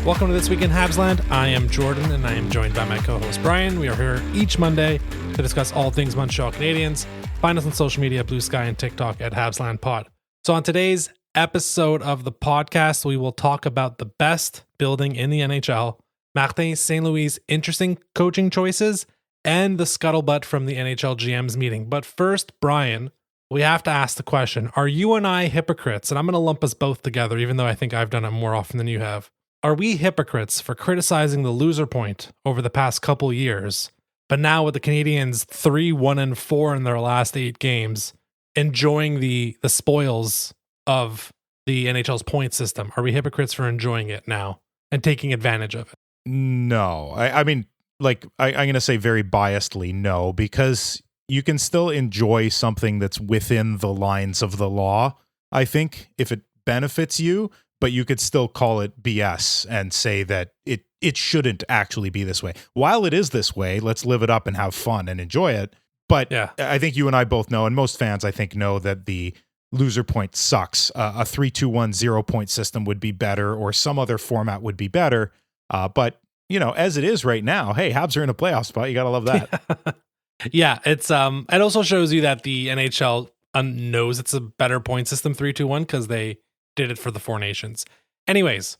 Welcome to This Week in Habsland. I am Jordan, and I am joined by my co-host Brian. We are here each Monday to discuss all things Montreal Canadiens. Find us on social media, Blue Sky and TikTok at HabslandPod. So on today's episode of the podcast, we will talk about the best building in the NHL, Martin St. Louis' interesting coaching choices, and the scuttlebutt from the NHL GM's meeting. But first, Brian, we have to ask the question, are you and I hypocrites? And I'm going to lump us both together, even though I think I've done it more often than you have. Are we hypocrites for criticizing the loser point over the past couple years, but now with the Canadiens 3-1-4 in their last 8 games, enjoying the spoils of the NHL's point system? Are we hypocrites for enjoying it now and taking advantage of it? No, I mean, like, I'm going to say very biasedly no, because you can still enjoy something that's within the lines of the law, I think, if it benefits you. But you could still call it BS and say that it shouldn't actually be this way. While it is this way, let's live it up and have fun and enjoy it. But yeah. I think you and I both know, and most fans I think know, that the loser point sucks. A 3-2-1 0-point system would be better, or some other format would be better. But, you know, as it is right now, hey, Habs are in a playoff spot. You got to love that. Yeah, it's it also shows you that the NHL knows it's a better point system 3-2-1 because they did it for the Four Nations. Anyways,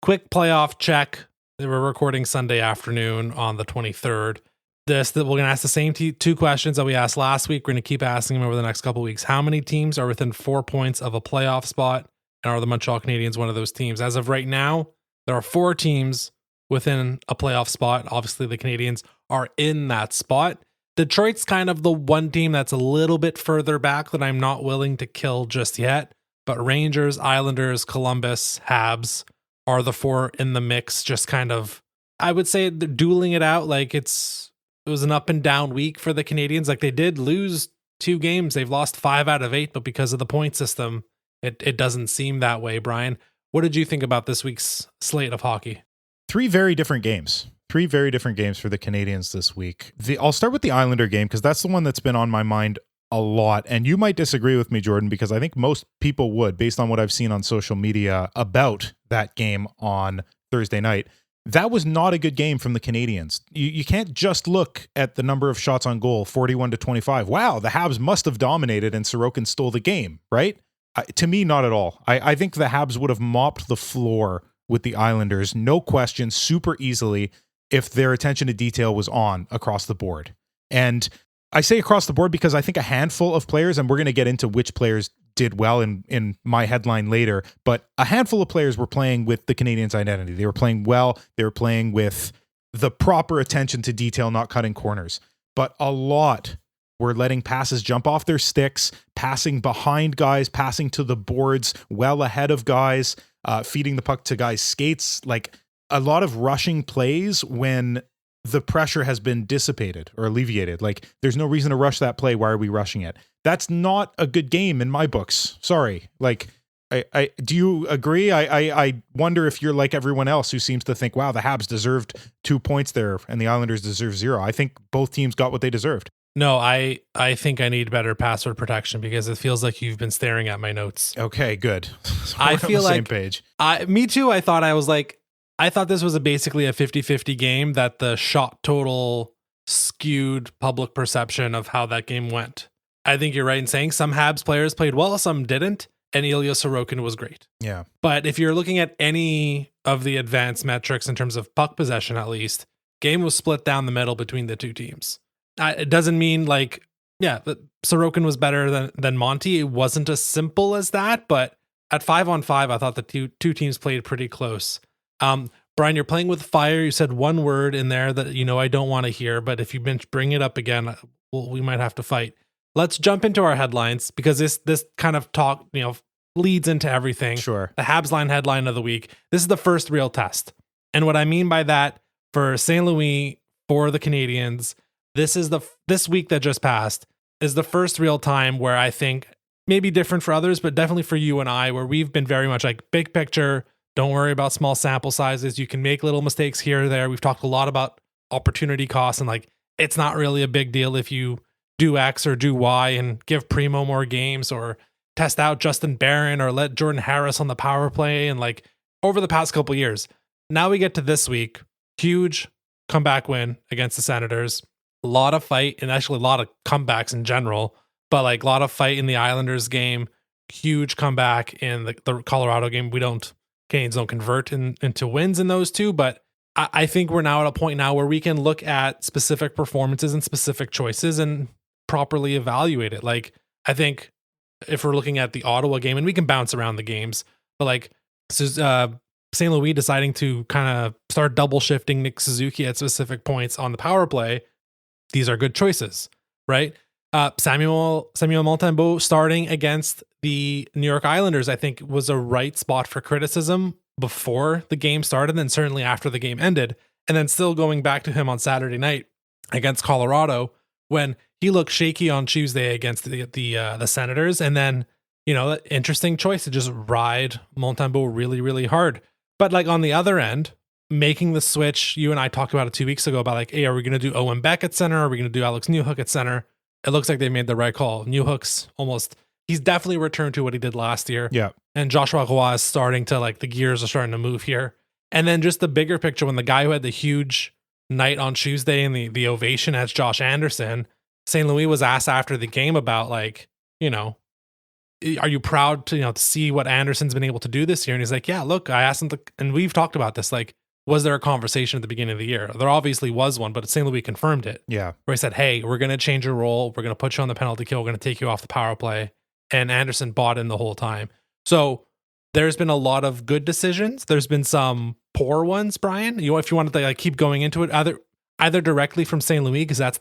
quick playoff check. We're recording Sunday afternoon on the 23rd. We're going to ask the same two questions that we asked last week. We're going to keep asking them over the next couple of weeks. How many teams are within 4 points of a playoff spot? And are the Montreal Canadiens one of those teams? As of right now, there are 4 teams within a playoff spot. Obviously, the Canadiens are in that spot. Detroit's kind of the one team that's a little bit further back that I'm not willing to kill just yet. But Rangers, Islanders, Columbus, Habs are the 4 in the mix. Just kind of, I would say, they're dueling it out. Like it was an up and down week for the Canadiens. Like they did lose 2 games. They've lost 5 out of 8, but because of the point system, it doesn't seem that way. Brian, what did you think about this week's slate of hockey? 3 very different games. 3 very different games for the Canadiens this week. I'll start with the Islander game because that's the one that's been on my mind a lot. And you might disagree with me, Jordan, because I think most people would, based on what I've seen on social media about that game on Thursday night. That was not a good game from the Canadiens. You can't just look at the number of shots on goal, 41-25. Wow, the Habs must have dominated and Sorokin stole the game, right? To me, not at all. I think the Habs would have mopped the floor with the Islanders, no question, super easily, if their attention to detail was on across the board. And I say across the board because I think a handful of players, and we're going to get into which players did well in my headline later, but a handful of players were playing with the Canadiens' identity. They were playing well. They were playing with the proper attention to detail, not cutting corners. But a lot were letting passes jump off their sticks, passing behind guys, passing to the boards well ahead of guys, feeding the puck to guys' skates. Like a lot of rushing plays when the pressure has been dissipated or alleviated. Like there's no reason to rush that play. Why are we rushing it? That's not a good game in my books. Sorry. Like, I do you agree? I wonder if you're like everyone else who seems to think, wow, the Habs deserved 2 points there and the Islanders deserve 0. I think both teams got what they deserved. No, I think I need better password protection because it feels like you've been staring at my notes. Okay, good. So I feel like same page. Me too. I thought this was basically a 50-50 game, that the shot total skewed public perception of how that game went. I think you're right in saying some Habs players played well, some didn't, and Ilya Sorokin was great. Yeah. But if you're looking at any of the advanced metrics in terms of puck possession, at least, game was split down the middle between the 2 teams. It doesn't mean that Sorokin was better than Monty. It wasn't as simple as that, but at 5-on-5, I thought the two teams played pretty close. Brian, you're playing with fire. You said one word in there that I don't want to hear, but if you bring it up again, we might have to fight. Let's jump into our headlines because this kind of talk leads into everything. Sure. The Habs line headline of the week. This is the first real test, and what I mean by that for St. Louis, for the Canadiens, this week that just passed is the first real time where I think, maybe different for others, but definitely for you and I, where we've been very much like big picture. Don't worry about small sample sizes. You can make little mistakes here or there. We've talked a lot about opportunity costs and it's not really a big deal if you do X or do Y and give Primo more games or test out Justin Barron or let Jordan Harris on the power play. And over the past couple of years, now we get to this week. Huge comeback win against the Senators. A lot of fight, and actually a lot of comebacks in general, but like a lot of fight in the Islanders game. Huge comeback in the Colorado game. Canadiens don't convert into wins in those two, but I think we're now at a point now where we can look at specific performances and specific choices and properly evaluate it. Like, I think if we're looking at the Ottawa game, and we can bounce around the games, but like St. Louis deciding to kind of start double shifting Nick Suzuki at specific points on the power play, these are good choices, right? Samuel Montembeault starting against the New York Islanders, I think, was a right spot for criticism before the game started, and certainly after the game ended, and then still going back to him on Saturday night against Colorado when he looked shaky on Tuesday against the Senators, and then interesting choice to just ride Montembeault really, really hard. But like on the other end, making the switch, you and I talked about it 2 weeks ago about like, hey, are we going to do Owen Beck at center? Are we going to do Alex Newhook at center? It looks like they made the right call. Newhook's he's definitely returned to what he did last year. Yeah. And Joshua Roy is starting to the gears are starting to move here. And then just the bigger picture, when the guy who had the huge night on Tuesday and the ovation as Josh Anderson, St. Louis was asked after the game about are you proud to see what Anderson's been able to do this year? And he's like, yeah, look, I asked him and we've talked about this, was there a conversation at the beginning of the year? There obviously was one, but St. Louis confirmed it. Yeah. Where he said, hey, we're going to change your role. We're going to put you on the penalty kill. We're going to take you off the power play. And Anderson bought in the whole time. So there's been a lot of good decisions. There's been some poor ones, Brian. If you wanted to keep going into it, either directly from St. Louis, because that's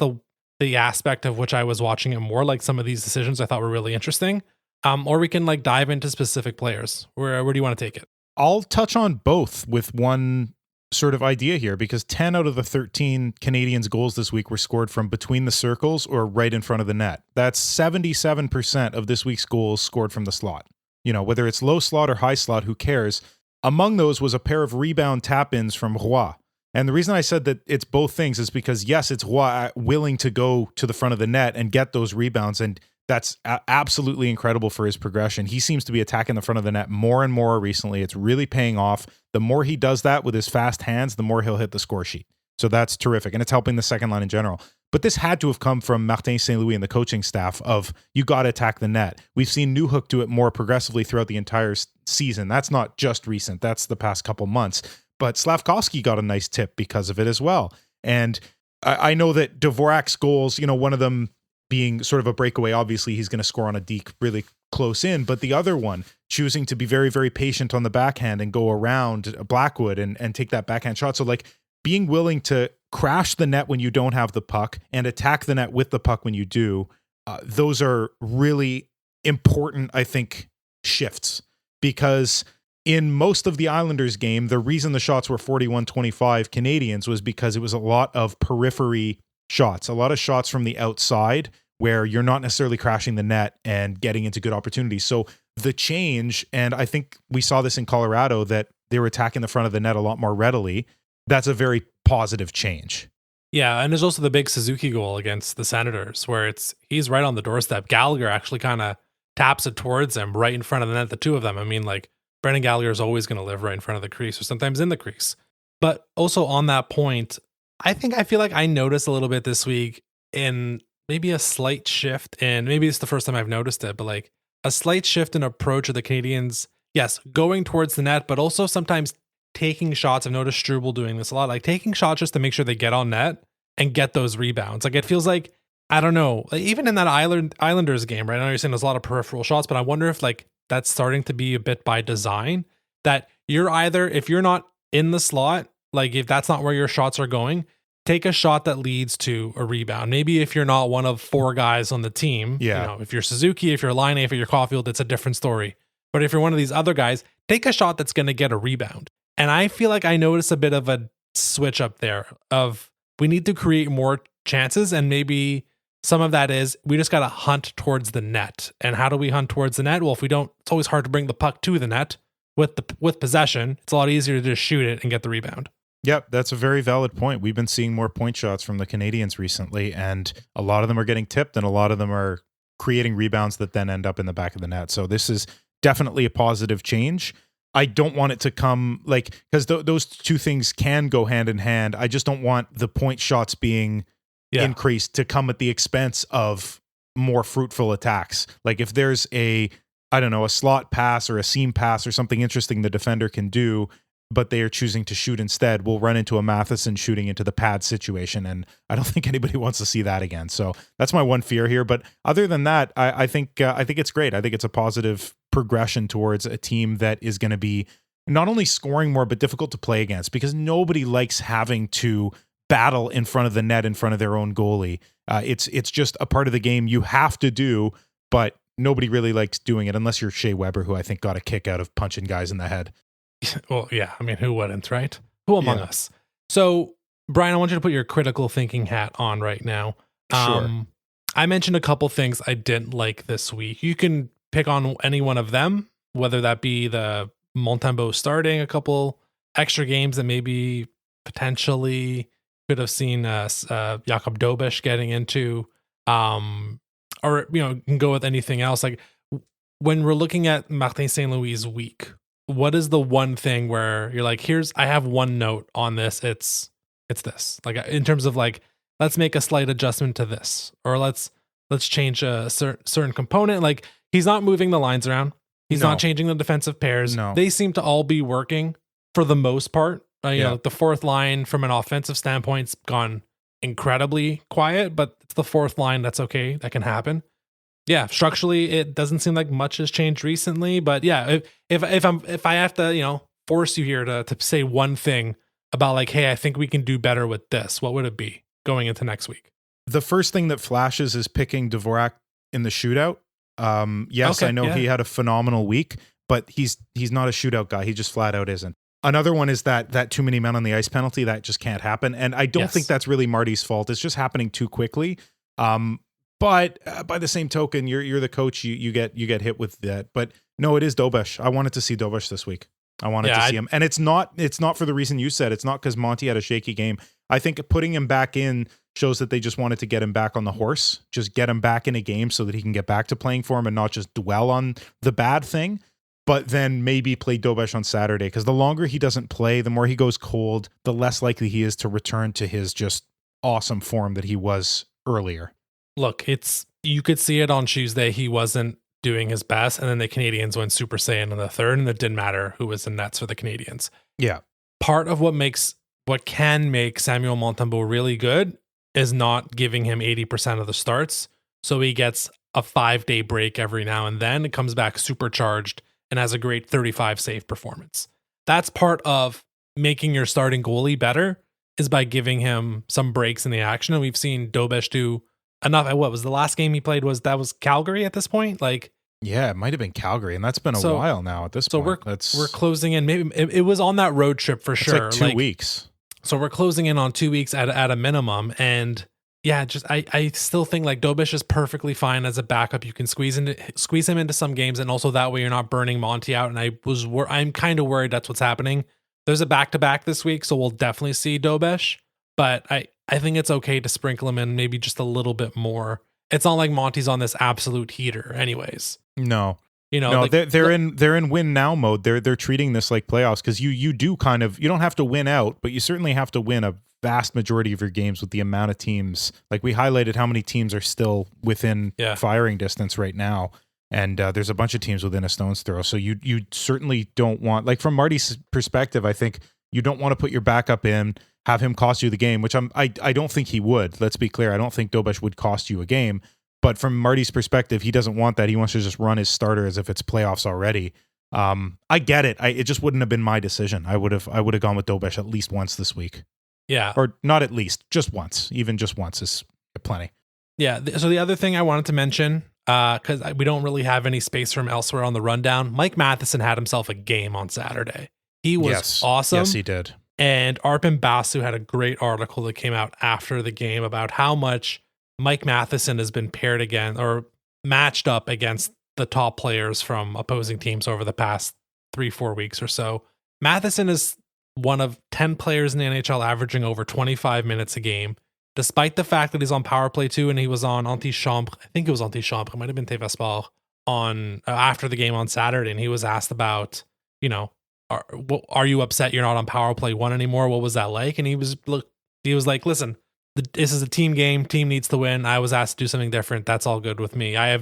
the aspect of which I was watching it more, like some of these decisions I thought were really interesting. Or we can dive into specific players. Where do you want to take it? I'll touch on both with one sort of idea here, because 10 out of the 13 Canadiens goals this week were scored from between the circles or right in front of the net. That's 77% of this week's goals scored from the slot. Whether it's low slot or high slot, who cares? Among those was a pair of rebound tap-ins from Roy. And the reason I said that it's both things is because, yes, it's Roy willing to go to the front of the net and get those rebounds, and that's absolutely incredible for his progression. He seems to be attacking the front of the net more and more recently. It's really paying off. The more he does that with his fast hands, the more he'll hit the score sheet. So that's terrific. And it's helping the second line in general. But this had to have come from Martin St. Louis and the coaching staff of, you got to attack the net. We've seen Newhook do it more progressively throughout the entire season. That's not just recent. That's the past couple months. But Slavkovsky got a nice tip because of it as well. And I know that Dvorak's goals, one of them being sort of a breakaway, obviously he's going to score on a deke really close in, but the other one choosing to be very, very patient on the backhand and go around Blackwood and take that backhand shot. So being willing to crash the net when you don't have the puck and attack the net with the puck when you do, those are really important, I think, shifts, because in most of the Islanders game, the reason the shots were 41-25 Canadiens was because it was a lot of periphery shots, a lot of shots from the outside where you're not necessarily crashing the net and getting into good opportunities. So the change, and I think we saw this in Colorado, that they were attacking the front of the net a lot more readily. That's a very positive change. Yeah, and there's also the big Suzuki goal against the Senators where he's right on the doorstep. Gallagher actually kind of taps it towards him right in front of the net, the two of them. I mean, Brendan Gallagher is always going to live right in front of the crease or sometimes in the crease. But also on that point, I feel like I noticed a little bit this week in maybe a slight shift, and maybe it's the first time I've noticed it, but a slight shift in approach of the Canadiens. Yes, going towards the net, but also sometimes taking shots. I've noticed Struble doing this a lot, taking shots just to make sure they get on net and get those rebounds. It feels like, I don't know, even in that Islanders game, right? I know you're saying there's a lot of peripheral shots, but I wonder if that's starting to be a bit by design, that you're either, if you're not in the slot, if that's not where your shots are going, take a shot that leads to a rebound. Maybe if you're not one of four guys on the team, if you're Suzuki, if you're Laine, if you're Caulfield, it's a different story. But if you're one of these other guys, take a shot that's going to get a rebound. And I feel like I noticed a bit of a switch up there of, we need to create more chances, and maybe some of that is we just got to hunt towards the net. And how do we hunt towards the net? Well, if we don't, it's always hard to bring the puck to the net with possession. It's a lot easier to just shoot it and get the rebound. Yep, that's a very valid point. We've been seeing more point shots from the Canadiens recently, and a lot of them are getting tipped, and a lot of them are creating rebounds that then end up in the back of the net. So this is definitely a positive change. I don't want it to come like, because those two things can go hand in hand. I just don't want the point shots being increased to come at the expense of more fruitful attacks. Like if there's a slot pass or a seam pass or something interesting the defender can do, but they are choosing to shoot instead, we'll run into a Matheson shooting into the pad situation. And I don't think anybody wants to see that again. So that's my one fear here. But other than that, I think it's great. I think it's a positive progression towards a team that is going to be not only scoring more, but difficult to play against, because nobody likes having to battle in front of the net, in front of their own goalie. It's just a part of the game you have to do, but nobody really likes doing it unless you're Shea Weber, who I think got a kick out of punching guys in the head. Well, yeah. I mean, who wouldn't, right? Who among us? So, Brian, I want you to put your critical thinking hat on right now. Sure. I mentioned a couple things I didn't like this week. You can pick on any one of them, whether that be the Montembeault starting a couple extra games that maybe potentially could have seen Jakob Dobish getting into, or you can go with anything else. Like when we're looking at Martin St. Louis' week, what is the one thing where you're like, I have one note on this. It's this, like in terms of like, let's make a slight adjustment to this, or let's change a certain component. Like he's not moving the lines around. He's not changing the defensive pairs. No. They seem to all be working for the most part. You know, the fourth line from an offensive standpoint's gone incredibly quiet, but it's the fourth line that's okay. That can happen. Yeah, structurally, it doesn't seem like much has changed recently. But yeah, if I have to, force you here to say one thing about like, hey, I think we can do better with this, what would it be going into next week? The first thing that flashes is picking Dvorak in the shootout. Yes, okay, I know he had a phenomenal week, but he's not a shootout guy. He just flat out isn't. Another one is that too many men on the ice penalty. That just can't happen. And I don't think that's really Marty's fault. It's just happening too quickly. But by the same token, you're the coach. You get hit with that. But no, it is Dobish. I wanted to see Dobish this week. I wanted to see him, and it's not for the reason you said. It's not because Monty had a shaky game. I think putting him back in shows that they just wanted to get him back on the horse, just get him back in a game so that he can get back to playing for him and not just dwell on the bad thing. But then maybe play Dobish on Saturday, because the longer he doesn't play, the more he goes cold, the less likely he is to return to his just awesome form that he was earlier. Look, you could see it on Tuesday. He wasn't doing his best, and then the Canadiens went Super Saiyan in the third, and it didn't matter who was in nets for the Canadiens. Yeah. Part of what can make Samuel Montembeault really good is not giving him 80% of the starts. So he gets a 5-day break every now and then. It comes back supercharged and has a great 35 save performance. That's part of making your starting goalie better, is by giving him some breaks in the action. And we've seen Dobish do enough. What was the last game he played? Was Calgary at this point? Like, yeah, it might have been Calgary, and that's been a while now at this point. So we're closing in. Maybe it was on that road trip for sure. Like 2 weeks. So we're closing in on 2 weeks at a minimum. And yeah, just I still think like Dobish is perfectly fine as a backup. You can squeeze him into some games, and also that way you're not burning Monty out. And I'm kind of worried that's what's happening. There's a back-to-back this week, so we'll definitely see Dobish. But I think it's okay to sprinkle him in maybe just a little bit more. It's not like Monty's on this absolute heater, anyways. No. Like, they're in win now mode. They're treating this like playoffs, because you do kind of, you don't have to win out, but you certainly have to win a vast majority of your games with the amount of teams. Like we highlighted how many teams are still within firing distance right now, and there's a bunch of teams within a stone's throw. So you certainly don't want, like from Marty's perspective, I think you don't want to put your backup in, have him cost you the game, which I don't think he would. Let's be clear. I don't think Dobish would cost you a game. But from Marty's perspective, he doesn't want that. He wants to just run his starter as if it's playoffs already. I get it. It just wouldn't have been my decision. I would have gone with Dobish at least once this week. Yeah. Or not at least, just once. Even just once is plenty. Yeah. So the other thing I wanted to mention, because we don't really have any space from elsewhere on the rundown, Mike Matheson had himself a game on Saturday. He was awesome. Yes, he did. And Arpin Basu had a great article that came out after the game about how much Mike Matheson has been paired again or matched up against the top players from opposing teams over the past 3-4 weeks or so. Matheson is one of 10 players in the NHL averaging over 25 minutes a game, despite the fact that he's on power play too, and he was on Antichambre. I think it was Antichambre. It might have been Tevesport on after the game on Saturday, and he was asked about, are you upset you're not on power play 1 anymore? What was that like? And he was like, listen, this is a team game. Team needs to win. I was asked to do something different. That's all good with me. I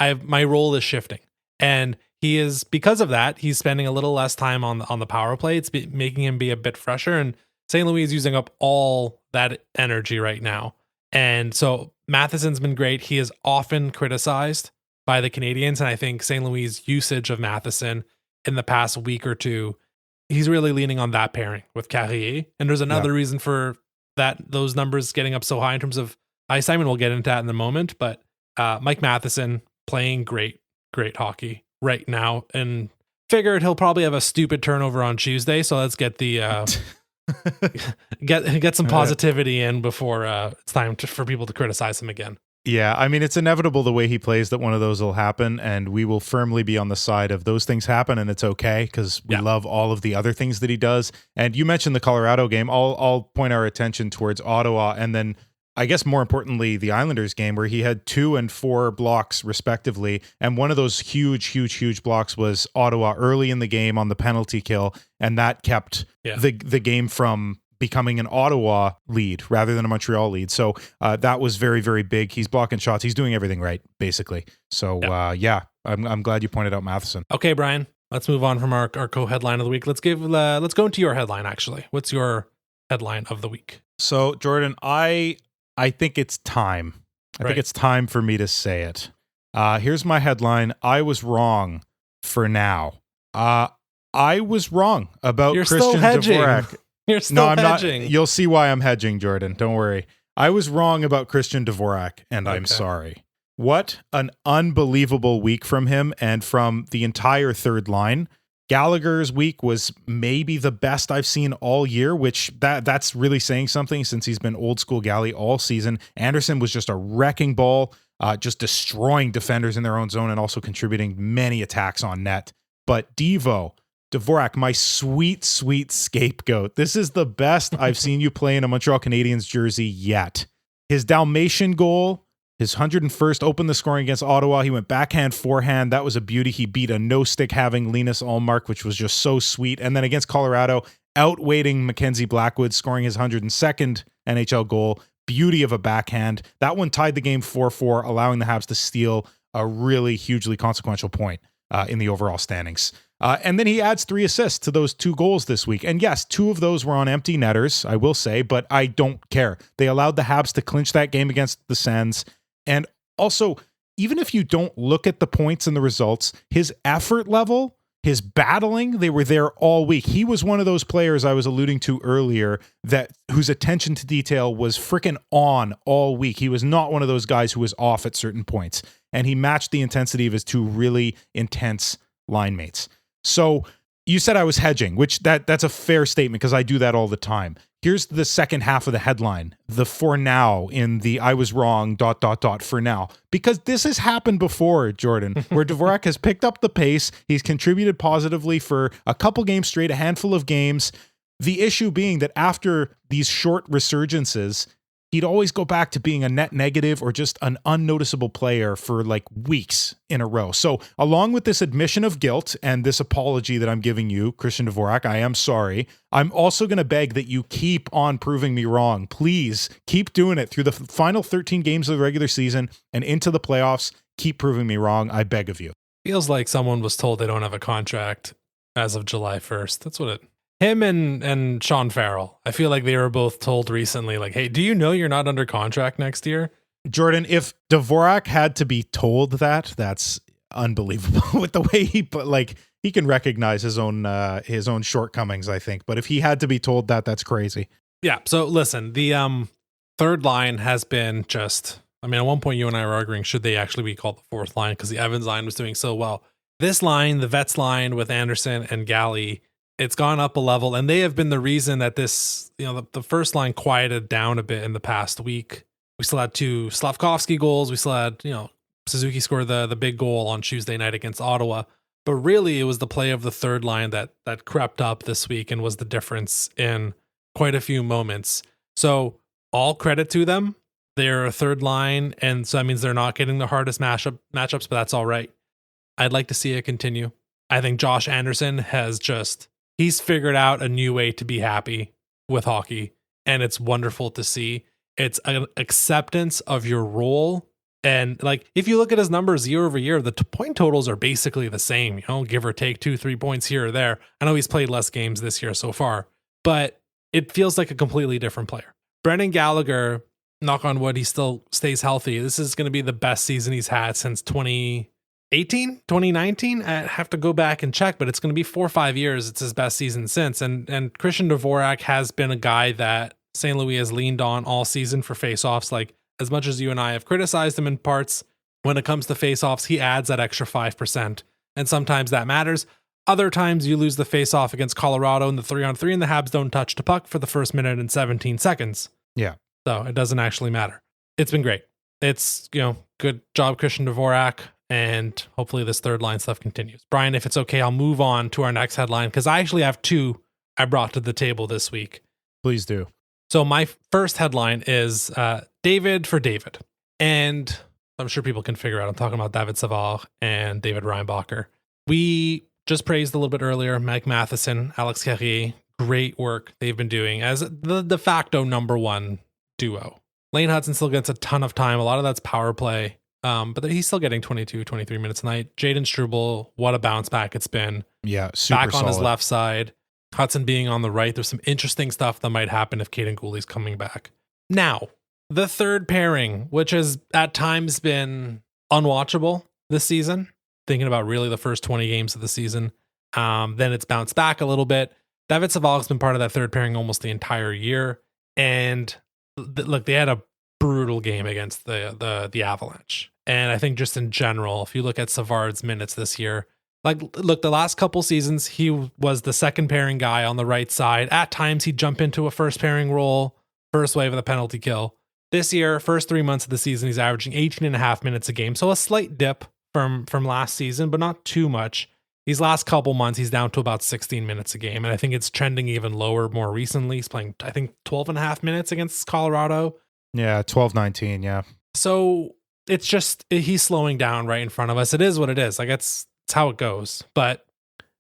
have my role is shifting, and he is, because of that, he's spending a little less time on the power play. It's making him be a bit fresher, and St. Louis is using up all that energy right now. And so Matheson's been great. He is often criticized by the Canadiens, and I think St. Louis' usage of Matheson in the past week or two, he's really leaning on that pairing with Carrier. And there's another reason for that, those numbers getting up so high in terms of ice time, and we'll get into that in a moment. But Mike Matheson playing great hockey right now, and figured he'll probably have a stupid turnover on Tuesday. So let's get the get some positivity in before it's time for people to criticize him again. Yeah, I mean, it's inevitable the way he plays that one of those will happen, and we will firmly be on the side of those things happen, and it's okay because we love all of the other things that he does. And you mentioned the Colorado game. I'll point our attention towards Ottawa, and then I guess more importantly, the Islanders game, where he had 2 and 4 blocks respectively. And one of those huge blocks was Ottawa early in the game on the penalty kill, and that kept the game from becoming an Ottawa lead rather than a Montreal lead. So that was very, very big. He's blocking shots. He's doing everything right, basically. So I'm glad you pointed out Matheson. Okay, Brian, let's move on from our co-headline of the week. Let's go into your headline, actually. What's your headline of the week? So, Jordan, I think it's time. I think it's time for me to say it. Here's my headline. I was wrong for now. I was wrong about Christian Dvorak. You're still hedging. Not. You'll see why I'm hedging, Jordan. Don't worry. I was wrong about Christian Dvorak, and I'm sorry. What an unbelievable week from him and from the entire third line. Gallagher's week was maybe the best I've seen all year, which that's really saying something since he's been old school Gally all season. Anderson was just a wrecking ball, just destroying defenders in their own zone and also contributing many attacks on net. But Dvorak, my sweet scapegoat. This is the best I've seen you play in a Montreal Canadiens jersey yet. His Dalmatian goal, his 101st, opened the scoring against Ottawa. He went backhand, forehand. That was a beauty. He beat a no-stick having Linus Ullmark, which was just so sweet. And then against Colorado, outweighting Mackenzie Blackwood, scoring his 102nd NHL goal. Beauty of a backhand. That one tied the game 4-4, allowing the Habs to steal a really hugely consequential point in the overall standings. And then he adds 3 assists to those 2 goals this week. And yes, 2 of those were on empty netters, I will say, but I don't care. They allowed the Habs to clinch that game against the Sens. And also, even if you don't look at the points and the results, his effort level, his battling, they were there all week. He was one of those players I was alluding to earlier whose attention to detail was freaking on all week. He was not one of those guys who was off at certain points. And he matched the intensity of his 2 really intense line mates. So you said I was hedging, which that's a fair statement because I do that all the time. Here's the second half of the headline, the for now in the I was wrong ... for now, because this has happened before, Jordan, where Dvorak has picked up the pace. He's contributed positively for a couple games straight, a handful of games. The issue being that after these short resurgences, he'd always go back to being a net negative or just an unnoticeable player for like weeks in a row. So along with this admission of guilt and this apology that I'm giving you, Christian Dvorak, I am sorry. I'm also going to beg that you keep on proving me wrong. Please keep doing it through the final 13 games of the regular season and into the playoffs. Keep proving me wrong. I beg of you. Feels like someone was told they don't have a contract as of July 1st. That's what him and Sean Farrell, I feel like they were both told recently, like, hey, do you know you're not under contract next year? Jordan, if Dvorak had to be told that, that's unbelievable with the way he can recognize his own shortcomings, I think. But if he had to be told that, that's crazy. Yeah. So listen, the third line has been just, I mean, at one point you and I were arguing, should they actually be called the fourth line? Because the Evans line was doing so well. This line, the Vets line with Anderson and Galley, it's gone up a level, and they have been the reason that this, the first line quieted down a bit in the past week. We still had 2 Slavkovsky goals. We still had, Suzuki scored the big goal on Tuesday night against Ottawa. But really, it was the play of the third line that crept up this week and was the difference in quite a few moments. So all credit to them. They're a third line, and so that means they're not getting the hardest matchups, but that's all right. I'd like to see it continue. I think Josh Anderson has just he's figured out a new way to be happy with hockey, and it's wonderful to see. It's an acceptance of your role. And like, if you look at his numbers year over year, the point totals are basically the same, give or take 2-3 points here or there. I know he's played less games this year so far, but it feels like a completely different player. Brendan Gallagher, knock on wood, he still stays healthy. This is going to be the best season he's had since 2018, 2019. I have to go back and check, but it's going to be 4 or 5 years. It's his best season since. And Christian Dvorak has been a guy that St. Louis has leaned on all season for faceoffs. Like, as much as you and I have criticized him in parts, when it comes to faceoffs, he adds that extra 5%. And sometimes that matters. Other times you lose the faceoff against Colorado in the 3-on-3 and the Habs don't touch the puck for the first minute and 17 seconds. Yeah. So it doesn't actually matter. It's been great. It's, good job, Christian Dvorak. And hopefully this third line stuff continues. Brian, if it's okay, I'll move on to our next headline because I actually have 2 I brought to the table this week. Please do. So my first headline is David for David. And I'm sure people can figure out I'm talking about David Savard and David Reinbacher. We just praised a little bit earlier Mike Matheson, Alex Carrier. Great work they've been doing as the de facto number 1 duo. Lane Hudson still gets a ton of time. A lot of that's power play. But he's still getting 22, 23 minutes a night. Jaden Struble, what a bounce back it's been. Yeah, super back on solid. His left side. Hudson being on the right. There's some interesting stuff that might happen if Caden Gooley's coming back. Now, the third pairing, which has at times been unwatchable this season, thinking about really the first 20 games of the season. Then it's bounced back a little bit. David Savard has been part of that third pairing almost the entire year. And look, they had a brutal game against the Avalanche. And I think just in general, if you look at Savard's minutes this year, look, the last couple seasons, he was the second pairing guy on the right side. At times, he'd jump into a first pairing role, first wave of the penalty kill. This year, first 3 months of the season, he's averaging 18 and a half minutes a game. So a slight dip from last season, but not too much. These last couple months, he's down to about 16 minutes a game. And I think it's trending even lower more recently. He's playing, I think, 12 and a half minutes against Colorado. Yeah, 12-19, yeah. So it's just, he's slowing down right in front of us. It is what it is. Like, it's how it goes. But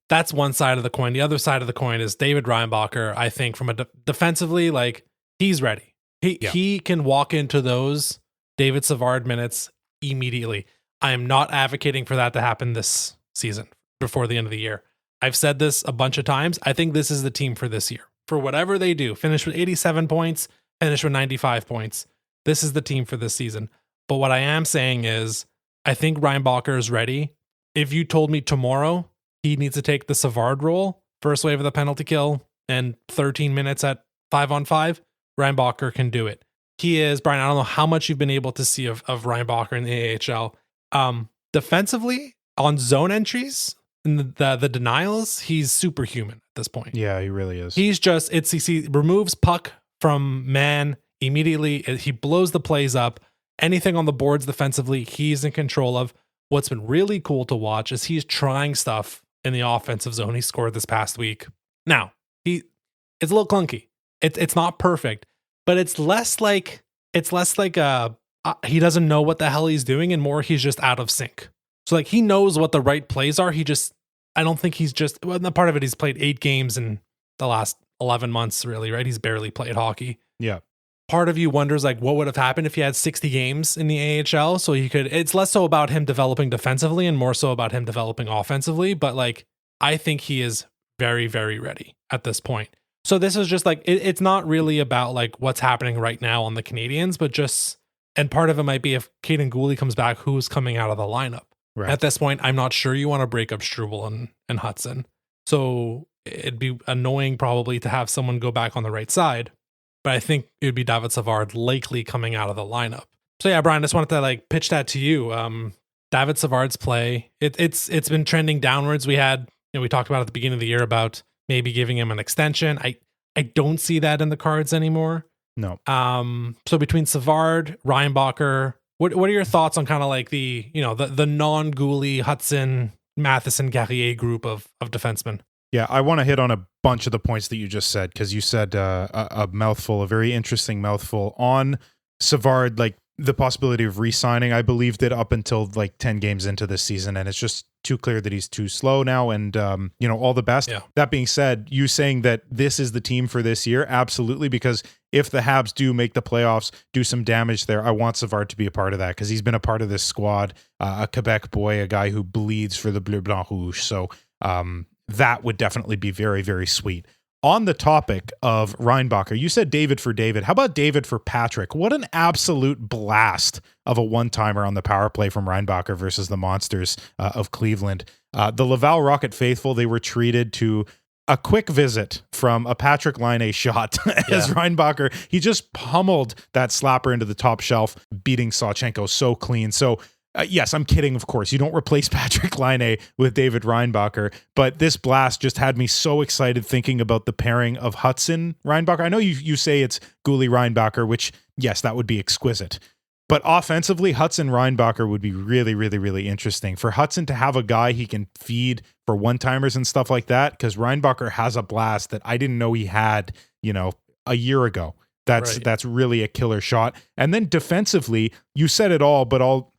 that's one side of the coin. The other side of the coin is David Reinbacher. I think from a defensively, like, he's ready. He can walk into those David Savard minutes immediately. I am not advocating for that to happen this season before the end of the year. I've said this a bunch of times. I think this is the team for this year. For whatever they do, finish with 87 points, finish with 95 points. This is the team for this season. But what I am saying is, I think Reinbacher is ready. If you told me tomorrow he needs to take the Savard role, first wave of the penalty kill, and 13 minutes at 5-on-5, Reinbacher can do it. He is, Brian, I don't know how much you've been able to see of Reinbacher in the AHL. Defensively, on zone entries, in the denials, he's superhuman at this point. Yeah, he really is. He's just, he removes puck from man immediately. He blows the plays up. Anything on the boards defensively, he's in control of. What's been really cool to watch is he's trying stuff in the offensive zone. He scored this past week. Now, it's a little clunky. It's not perfect, but it's less like he doesn't know what the hell he's doing, and more he's just out of sync. So like, he knows what the right plays are. I don't think he's just, well, the part of it, he's played 8 games in the last 11 months, really, right? He's barely played hockey. Yeah. Part of you wonders, like, what would have happened if he had 60 games in the AHL? So it's less so about him developing defensively and more so about him developing offensively. But like, I think he is very, very ready at this point. So this is just like, it's not really about like what's happening right now on the Canadiens, but just, and part of it might be if Caden Gooley comes back, who's coming out of the lineup. Right. At this point, I'm not sure you want to break up Struble and Hudson. So it'd be annoying probably to have someone go back on the right side. But I think it would be David Savard likely coming out of the lineup. So yeah, Brian, I just wanted to like pitch that to you. David Savard's play, it's been trending downwards. We talked about at the beginning of the year about maybe giving him an extension. I don't see that in the cards anymore. No. So between Savard, Reinbacher, what are your thoughts on kind of like the non-Gooley, Hudson, Matheson, Carrier group of defensemen? Yeah, I want to hit on a bunch of the points that you just said, because you said a mouthful, a very interesting mouthful on Savard. Like, the possibility of re-signing. I believed it up until like 10 games into this season, and it's just too clear that he's too slow now, and all the best. Yeah. That being said, you saying that this is the team for this year, absolutely, because if the Habs do make the playoffs, do some damage there, I want Savard to be a part of that, because he's been a part of this squad, a Quebec boy, a guy who bleeds for the Bleu Blanc Rouge, so that would definitely be very, very sweet. On the topic of Reinbacher, you said David for David. How about David for Patrick? What an absolute blast of a one-timer on the power play from Reinbacher versus the Monsters of Cleveland. The Laval Rocket faithful, they were treated to a quick visit from a Patrick Laine shot as Reinbacher. He just pummeled that slapper into the top shelf, beating Sawchenko so clean. So yes, I'm kidding, of course. You don't replace Patrick Laine with David Reinbacher, but this blast just had me so excited thinking about the pairing of Hudson-Reinbacher. I know you say it's Goulet-Reinbacher, which, yes, that would be exquisite. But offensively, Hudson-Reinbacher would be really, really, really interesting. For Hudson to have a guy he can feed for one-timers and stuff like that, because Reinbacher has a blast that I didn't know he had, a year ago. That's really a killer shot. And then defensively, you said it all, but I'll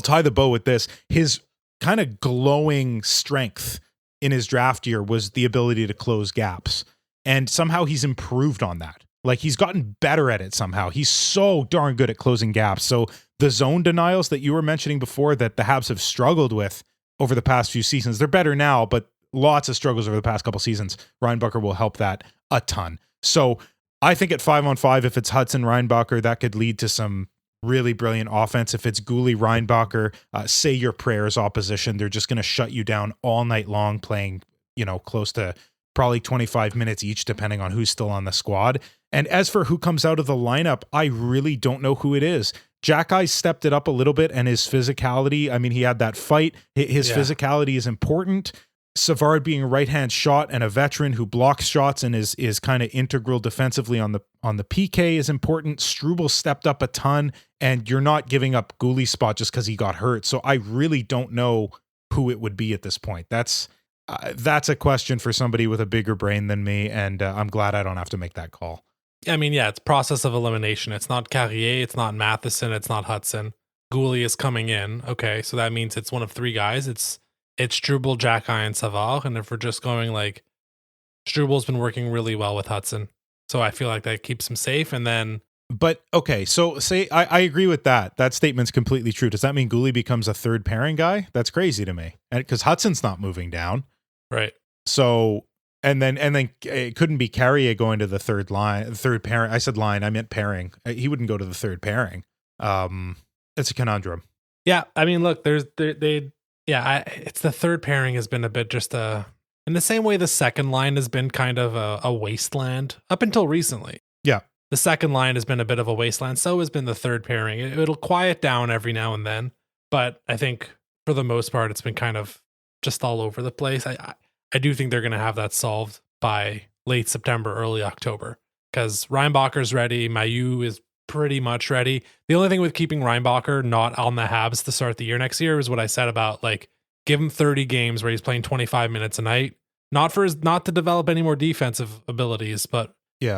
tie the bow with this. His kind of glowing strength in his draft year was the ability to close gaps. And somehow he's improved on that. Like, he's gotten better at it somehow. He's so darn good at closing gaps. So the zone denials that you were mentioning before that the Habs have struggled with over the past few seasons, they're better now, but lots of struggles over the past couple seasons. Reinbacher will help that a ton. So I think at 5-on-5, if it's Hudson-Reinbacher, that could lead to some really brilliant offense. If it's Goulet-Reinbacher, say your prayers opposition. They're just going to shut you down all night long, playing, close to probably 25 minutes each, depending on who's still on the squad. And as for who comes out of the lineup, I really don't know who it is. Jack-Eye stepped it up a little bit, and his physicality, I mean, he had that fight. His physicality is important. Savard being a right-hand shot and a veteran who blocks shots and is kind of integral defensively on the PK is important. Struble stepped up a ton, and you're not giving up Goulet's spot just because he got hurt. So I really don't know who it would be at this point. That's a question for somebody with a bigger brain than me, and I'm glad I don't have to make that call. I mean, it's process of elimination. It's not Carrier, it's not Matheson, it's not Hudson. Goulet is coming in. Okay, so that means it's one of three guys. It's Struble, Jack-Eye, and Savard. And if we're just going like, Struble's been working really well with Hudson. So I feel like that keeps him safe. And then... But, okay, so say, I agree with that. That statement's completely true. Does that mean Goulet becomes a third pairing guy? That's crazy to me. Because Hudson's not moving down. Right. So... And then it couldn't be Carrier going to the third pairing. I said line, I meant pairing. He wouldn't go to the third pairing. It's a conundrum. Yeah, I mean, look, it's the third pairing has been a bit just in the same way the second line has been kind of a wasteland up until recently. Yeah. The second line has been a bit of a wasteland. So has been the third pairing. It'll quiet down every now and then, but I think for the most part, it's been kind of just all over the place. I do think they're going to have that solved by late September, early October, because Reinbacher's ready. Mailloux is pretty much ready. The only thing with keeping Reinbacher not on the Habs to start the year next year is what I said about, like, give him 30 games where he's playing 25 minutes a night, not to develop any more defensive abilities, but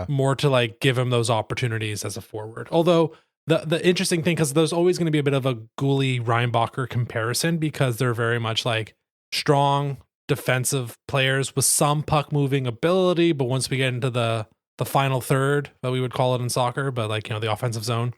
more to like give him those opportunities as a forward. Although the interesting thing, because there's always going to be a bit of a Goulet-Reinbacher comparison, because they're very much like strong defensive players with some puck moving ability, but once we get into the final third, that we would call it in soccer, but like, the offensive zone,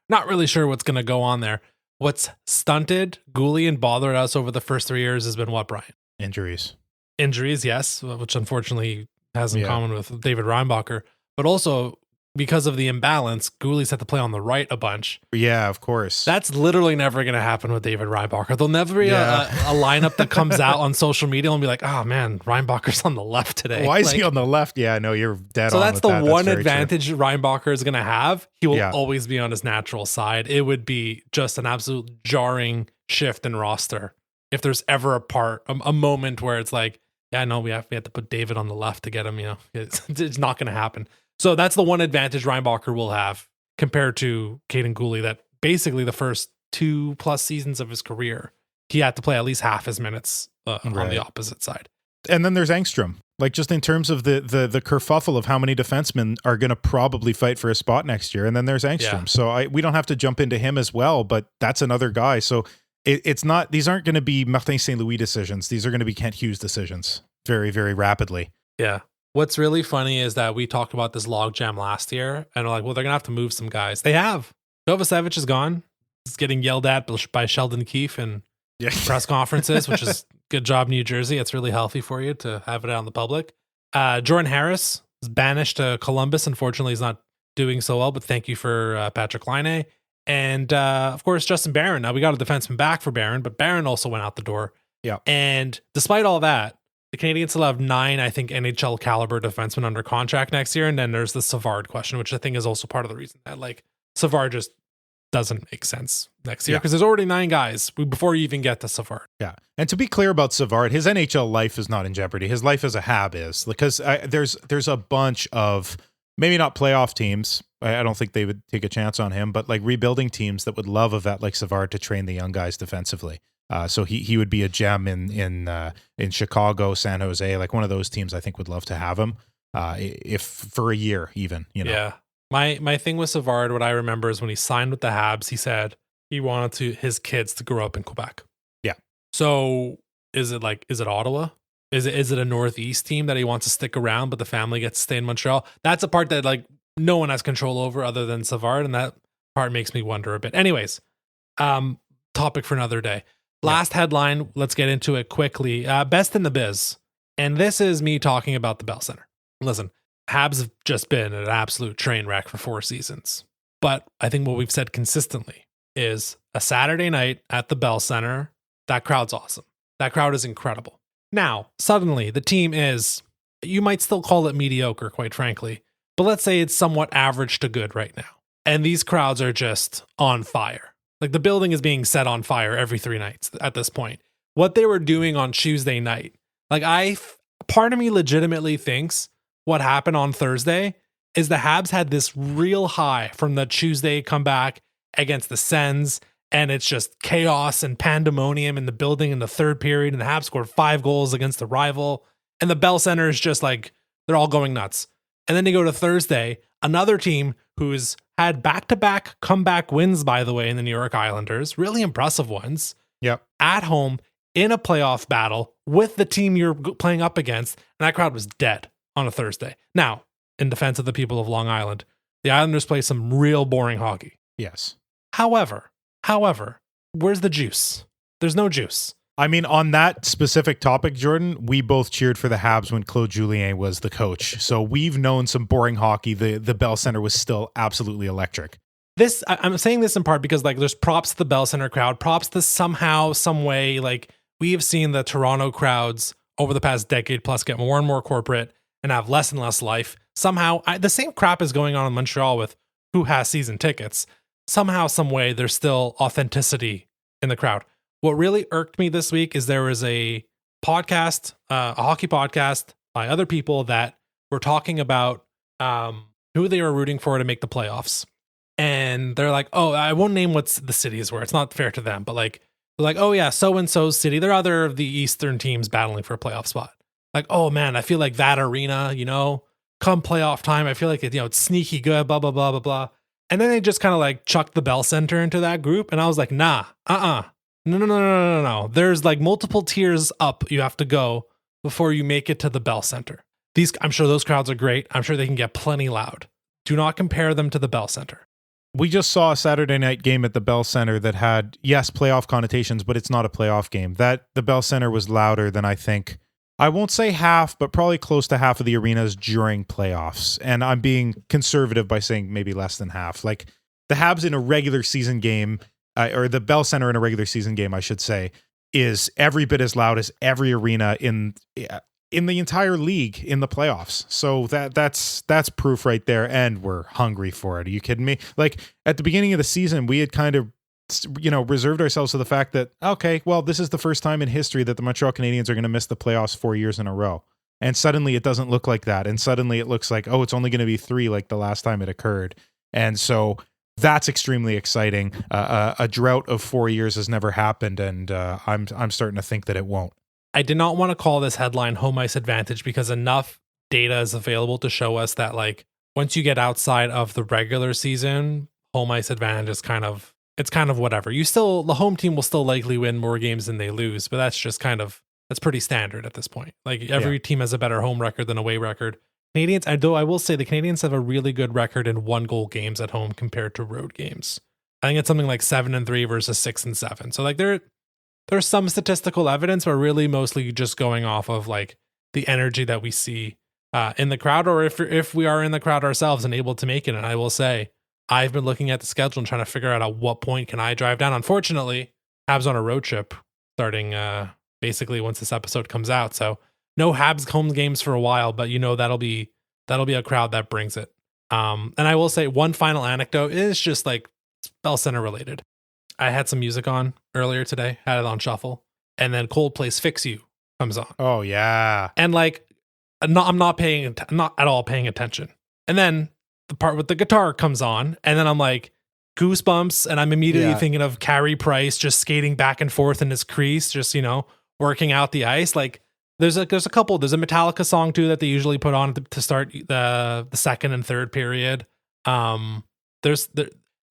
not really sure what's going to go on there. What's stunted Goulet and bothered us over the first 3 years has been what, Brian? Injuries, yes, which unfortunately has in common with David Reinbacher, but also because of the imbalance, Goulet's had to play on the right a bunch. Yeah, of course. That's literally never going to happen with David Reinbacher. There'll never be a lineup that comes out on social media and be like, oh man, Reinbacher's on the left today. Why is he on the left? Yeah, no, you're dead on. So that's the one that's advantage Reinbacher is going to have. He will always be on his natural side. It would be just an absolute jarring shift in roster if there's ever a moment where it's like, we have to put David on the left to get him. It's not going to happen. So that's the one advantage Reinbacher will have compared to Caden Goulet, that basically the first 2+ seasons of his career, he had to play at least half his minutes on the opposite side. And then there's Engstrom. Like just in terms of the kerfuffle of how many defensemen are going to probably fight for a spot next year. And then there's Engstrom. Yeah. So we don't have to jump into him as well, but that's another guy. So it's not, these aren't going to be Martin St. Louis decisions. These are going to be Kent Hughes decisions very, very rapidly. Yeah. What's really funny is that we talked about this logjam last year and we're like, well, they're going to have to move some guys. They have. Kovacevic is gone. He's getting yelled at by Sheldon Keefe in press conferences, which is good job, New Jersey. It's really healthy for you to have it out in the public. Jordan Harris is banished to Columbus. Unfortunately, he's not doing so well, but thank you for Patrick Laine. And of course, Justin Barron. Now we got a defenseman back for Barron, but Barron also went out the door. Yeah. And despite all that, the Canadiens still have 9, I think, NHL caliber defensemen under contract next year. And then there's the Savard question, which I think is also part of the reason that like Savard just doesn't make sense next year because there's already 9 guys before you even get to Savard. Yeah. And to be clear about Savard, his NHL life is not in jeopardy. His life as a Hab is, because there's a bunch of maybe not playoff teams. I don't think they would take a chance on him, but like rebuilding teams that would love a vet like Savard to train the young guys defensively. So he would be a gem in Chicago, San Jose, like one of those teams. I think would love to have him if for a year even. You know. Yeah. My thing with Savard, what I remember is when he signed with the Habs, he said he wanted his kids to grow up in Quebec. Yeah. So is it Ottawa? Is it a Northeast team that he wants to stick around, but the family gets to stay in Montreal? That's a part that like no one has control over other than Savard, and that part makes me wonder a bit. Anyways, topic for another day. Last headline, let's get into it quickly. Best in the biz. And this is me talking about the Bell Center. Listen, Habs have just been an absolute train wreck for 4 seasons. But I think what we've said consistently is a Saturday night at the Bell Center, that crowd's awesome. That crowd is incredible. Now, suddenly, the team is, you might still call it mediocre, quite frankly, but let's say it's somewhat average to good right now. And these crowds are just on fire. Like the building is being set on fire every 3 nights at this point. What they were doing on Tuesday night, like part of me legitimately thinks what happened on Thursday is the Habs had this real high from the Tuesday comeback against the Sens, and it's just chaos and pandemonium in the building in the third period, and the Habs scored 5 goals against the rival, and the Bell Center is just like, they're all going nuts. And then they go to Thursday, another team who's had back-to-back comeback wins, by the way, in the New York Islanders, really impressive ones. Yep. At home in a playoff battle with the team you're playing up against, and that crowd was dead on a Thursday. Now, in defense of the people of Long Island, the Islanders play some real boring hockey. Yes. However, where's the juice? There's no juice. I mean, on that specific topic, Jordan, we both cheered for the Habs when Claude Julien was the coach. So we've known some boring hockey. The Bell Center was still absolutely electric. I'm saying this in part because like there's props to the Bell Center crowd, props to somehow, some way, like we have seen the Toronto crowds over the past decade plus get more and more corporate and have less and less life. Somehow, the same crap is going on in Montreal with who has season tickets. Somehow, some way, there's still authenticity in the crowd. What really irked me this week is there was a podcast, a hockey podcast by other people that were talking about who they were rooting for to make the playoffs. And they're like, oh, I won't name what the cities were. It's not fair to them. But like, they're like, oh yeah, so-and-so's city. There are other of the Eastern teams battling for a playoff spot. Like, oh man, I feel like that arena, come playoff time, I feel like it's sneaky good, blah, blah, blah, blah, blah. And then they just kind of like chucked the Bell Center into that group. And I was like, nah, No. There's like multiple tiers up you have to go before you make it to the Bell Center. I'm sure those crowds are great. I'm sure they can get plenty loud. Do not compare them to the Bell Center. We just saw a Saturday night game at the Bell Center that had, yes, playoff connotations, but it's not a playoff game. The Bell Center was louder than I think, I won't say half, but probably close to half of the arenas during playoffs. And I'm being conservative by saying maybe less than half. Like the Habs in a regular season game, or the Bell Center in a regular season game, I should say, is every bit as loud as every arena in the entire league in the playoffs. So that's proof right there, and we're hungry for it. Are you kidding me? Like at the beginning of the season, we had kind of reserved ourselves to the fact that, okay, well, this is the first time in history that the Montreal Canadiens are going to miss the playoffs 4 years in a row. And suddenly it doesn't look like that. And suddenly it looks like, oh, it's only going to be 3 like the last time it occurred. And so that's extremely exciting. A drought of 4 years has never happened, and I'm starting to think that it won't. I did not want to call this headline home ice advantage because enough data is available to show us that like once you get outside of the regular season, home ice advantage is kind of whatever. The home team will still likely win more games than they lose, but that's pretty standard at this point. Like every team has a better home record than away record. Canadiens, though I will say the Canadiens have a really good record in 1-goal games at home compared to road games. I think it's something like 7-3 versus 6-7. So like there's some statistical evidence, but really mostly just going off of like the energy that we see in the crowd, or if we are in the crowd ourselves and able to make it. And I will say, I've been looking at the schedule and trying to figure out at what point can I drive down. Unfortunately, Habs on a road trip starting basically once this episode comes out. So no Habs home games for a while, but that'll be a crowd that brings it. And I will say one final anecdote is just like Bell Center related. I had some music on earlier today, had it on shuffle, and then Coldplay's "Fix You" comes on. Oh yeah, and like I'm not at all paying attention. And then the part with the guitar comes on, and then I'm like goosebumps, and I'm immediately thinking of Carey Price just skating back and forth in his crease, just working out the ice. Like there's a couple. There's a Metallica song too that they usually put on to start the second and third period.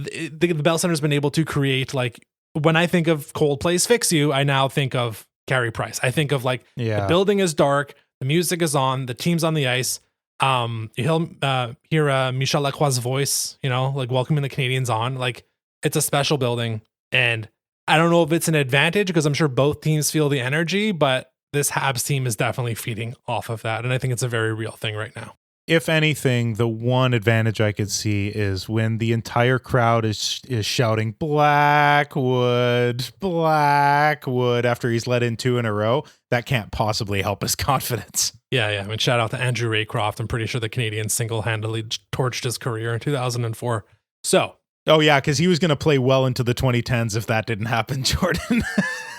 The Bell Center's been able to create, like, when I think of Coldplay's "Fix You," I now think of Carey Price. I think of like the building is dark, the music is on, the team's on the ice. You hear Michel Lacroix's voice, like welcoming the Canadiens on. Like it's a special building, and I don't know if it's an advantage because I'm sure both teams feel the energy, but this Habs team is definitely feeding off of that, and I think it's a very real thing right now. If anything, the one advantage I could see is when the entire crowd is shouting Blackwood, Blackwood after he's let in 2 in a row. That can't possibly help his confidence. Yeah. I mean, shout out to Andrew Raycroft. I'm pretty sure the Canadiens single-handedly torched his career in 2004. So. Oh, yeah, because he was going to play well into the 2010s if that didn't happen, Jordan.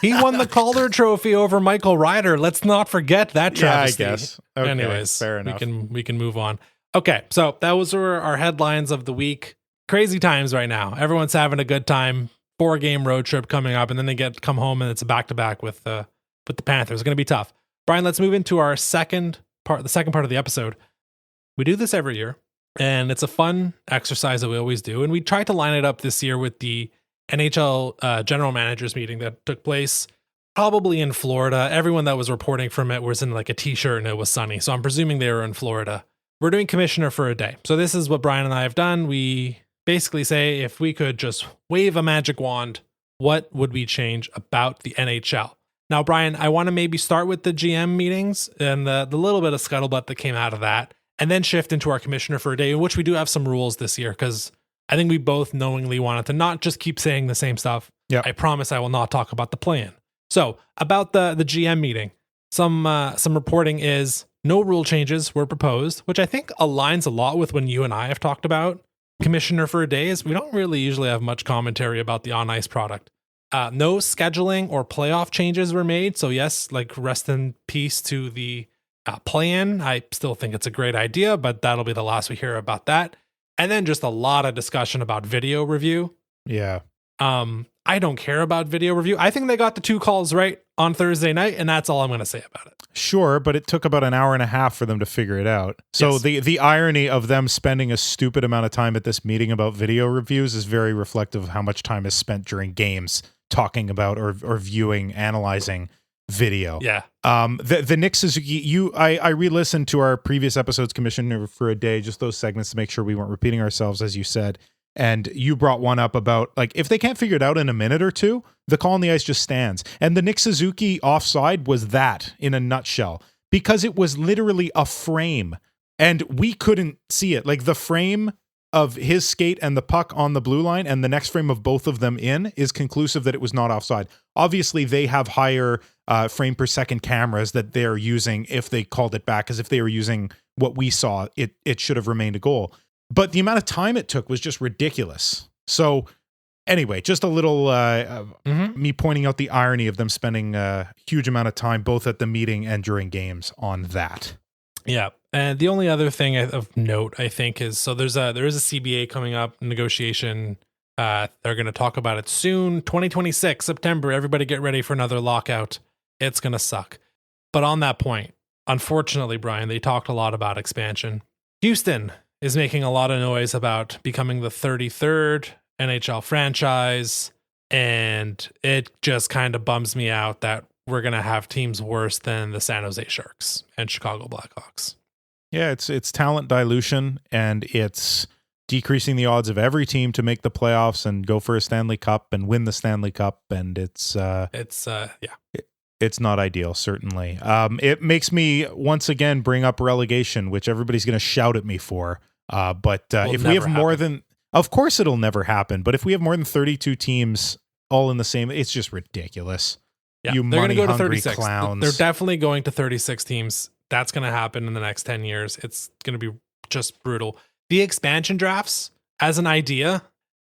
He won the Calder Trophy over Michael Ryder. Let's not forget that travesty. Yeah, I guess. Okay, anyways, fair enough. We can move on. Okay, so those were our headlines of the week. Crazy times right now. Everyone's having a good time. 4-game road trip coming up, and then they come home and it's a back-to-back with the Panthers. It's going to be tough. Brian, let's move into our second part of the episode. We do this every year, and it's a fun exercise that we always do. And we tried to line it up this year with the NHL general managers meeting that took place probably in Florida. Everyone that was reporting from it was in like a t-shirt and it was sunny. So I'm presuming they were in Florida. We're doing commissioner for a day. So this is what Brian and I have done. We basically say, if we could just wave a magic wand, what would we change about the NHL? Now, Brian, I want to maybe start with the GM meetings and the little bit of scuttlebutt that came out of that, and then shift into our commissioner for a day, in which we do have some rules this year, because I think we both knowingly wanted to not just keep saying the same stuff. Yeah. I promise I will not talk about the plan. So about the GM meeting, some reporting is no rule changes were proposed, which I think aligns a lot with when you and I have talked about commissioner for a day. Is we don't really usually have much commentary about the on ice product. No scheduling or playoff changes were made. So yes, like rest in peace to the plan. I still think it's a great idea, but that'll be the last we hear about that. And then just a lot of discussion about video review. Yeah. I don't care about video review. I think they got the 2 calls right on Thursday night, and that's all I'm going to say about it. Sure, but it took about an hour and a half for them to figure it out. So yes. The irony of them spending a stupid amount of time at this meeting about video reviews is very reflective of how much time is spent during games talking about or viewing, analyzing video. Yeah. The Nick Suzuki, I re-listened to our previous episodes, Commissioner for a Day, just those segments to make sure we weren't repeating ourselves, as you said. And you brought one up about, like, if they can't figure it out in a minute or two, the call on the ice just stands. And the Nick Suzuki offside was that in a nutshell, because it was literally a frame and we couldn't see it. Like, the frame of his skate and the puck on the blue line and the next frame of both of them in is conclusive that it was not offside. Obviously, they have higher frame per second cameras that they're using if they called it back, because if they were using what we saw, it should have remained a goal. But the amount of time it took was just ridiculous. So anyway, just a little me pointing out the irony of them spending a huge amount of time both at the meeting and during games on that. Yeah. And the only other thing of note, I think, is there is a CBA coming up, negotiation. They're going to talk about it soon. 2026, September. Everybody get ready for another lockout. It's going to suck. But on that point, unfortunately, Brian, they talked a lot about expansion. Houston is making a lot of noise about becoming the 33rd NHL franchise, and it just kind of bums me out that we're going to have teams worse than the San Jose Sharks and Chicago Blackhawks. Yeah, it's talent dilution, and it's decreasing the odds of every team to make the playoffs and go for a Stanley Cup and win the Stanley Cup, and it's not ideal, certainly. It makes me once again bring up relegation, which everybody's going to shout at me for. But if we have more than, of course it'll never happen, but if we have more than 32 teams all in the same, it's just ridiculous. Yeah, you they're going to go to money-hungry 36. clowns. They're definitely going to 36 teams. That's going to happen in the next 10 years. It's going to be just brutal. The expansion drafts, as an idea,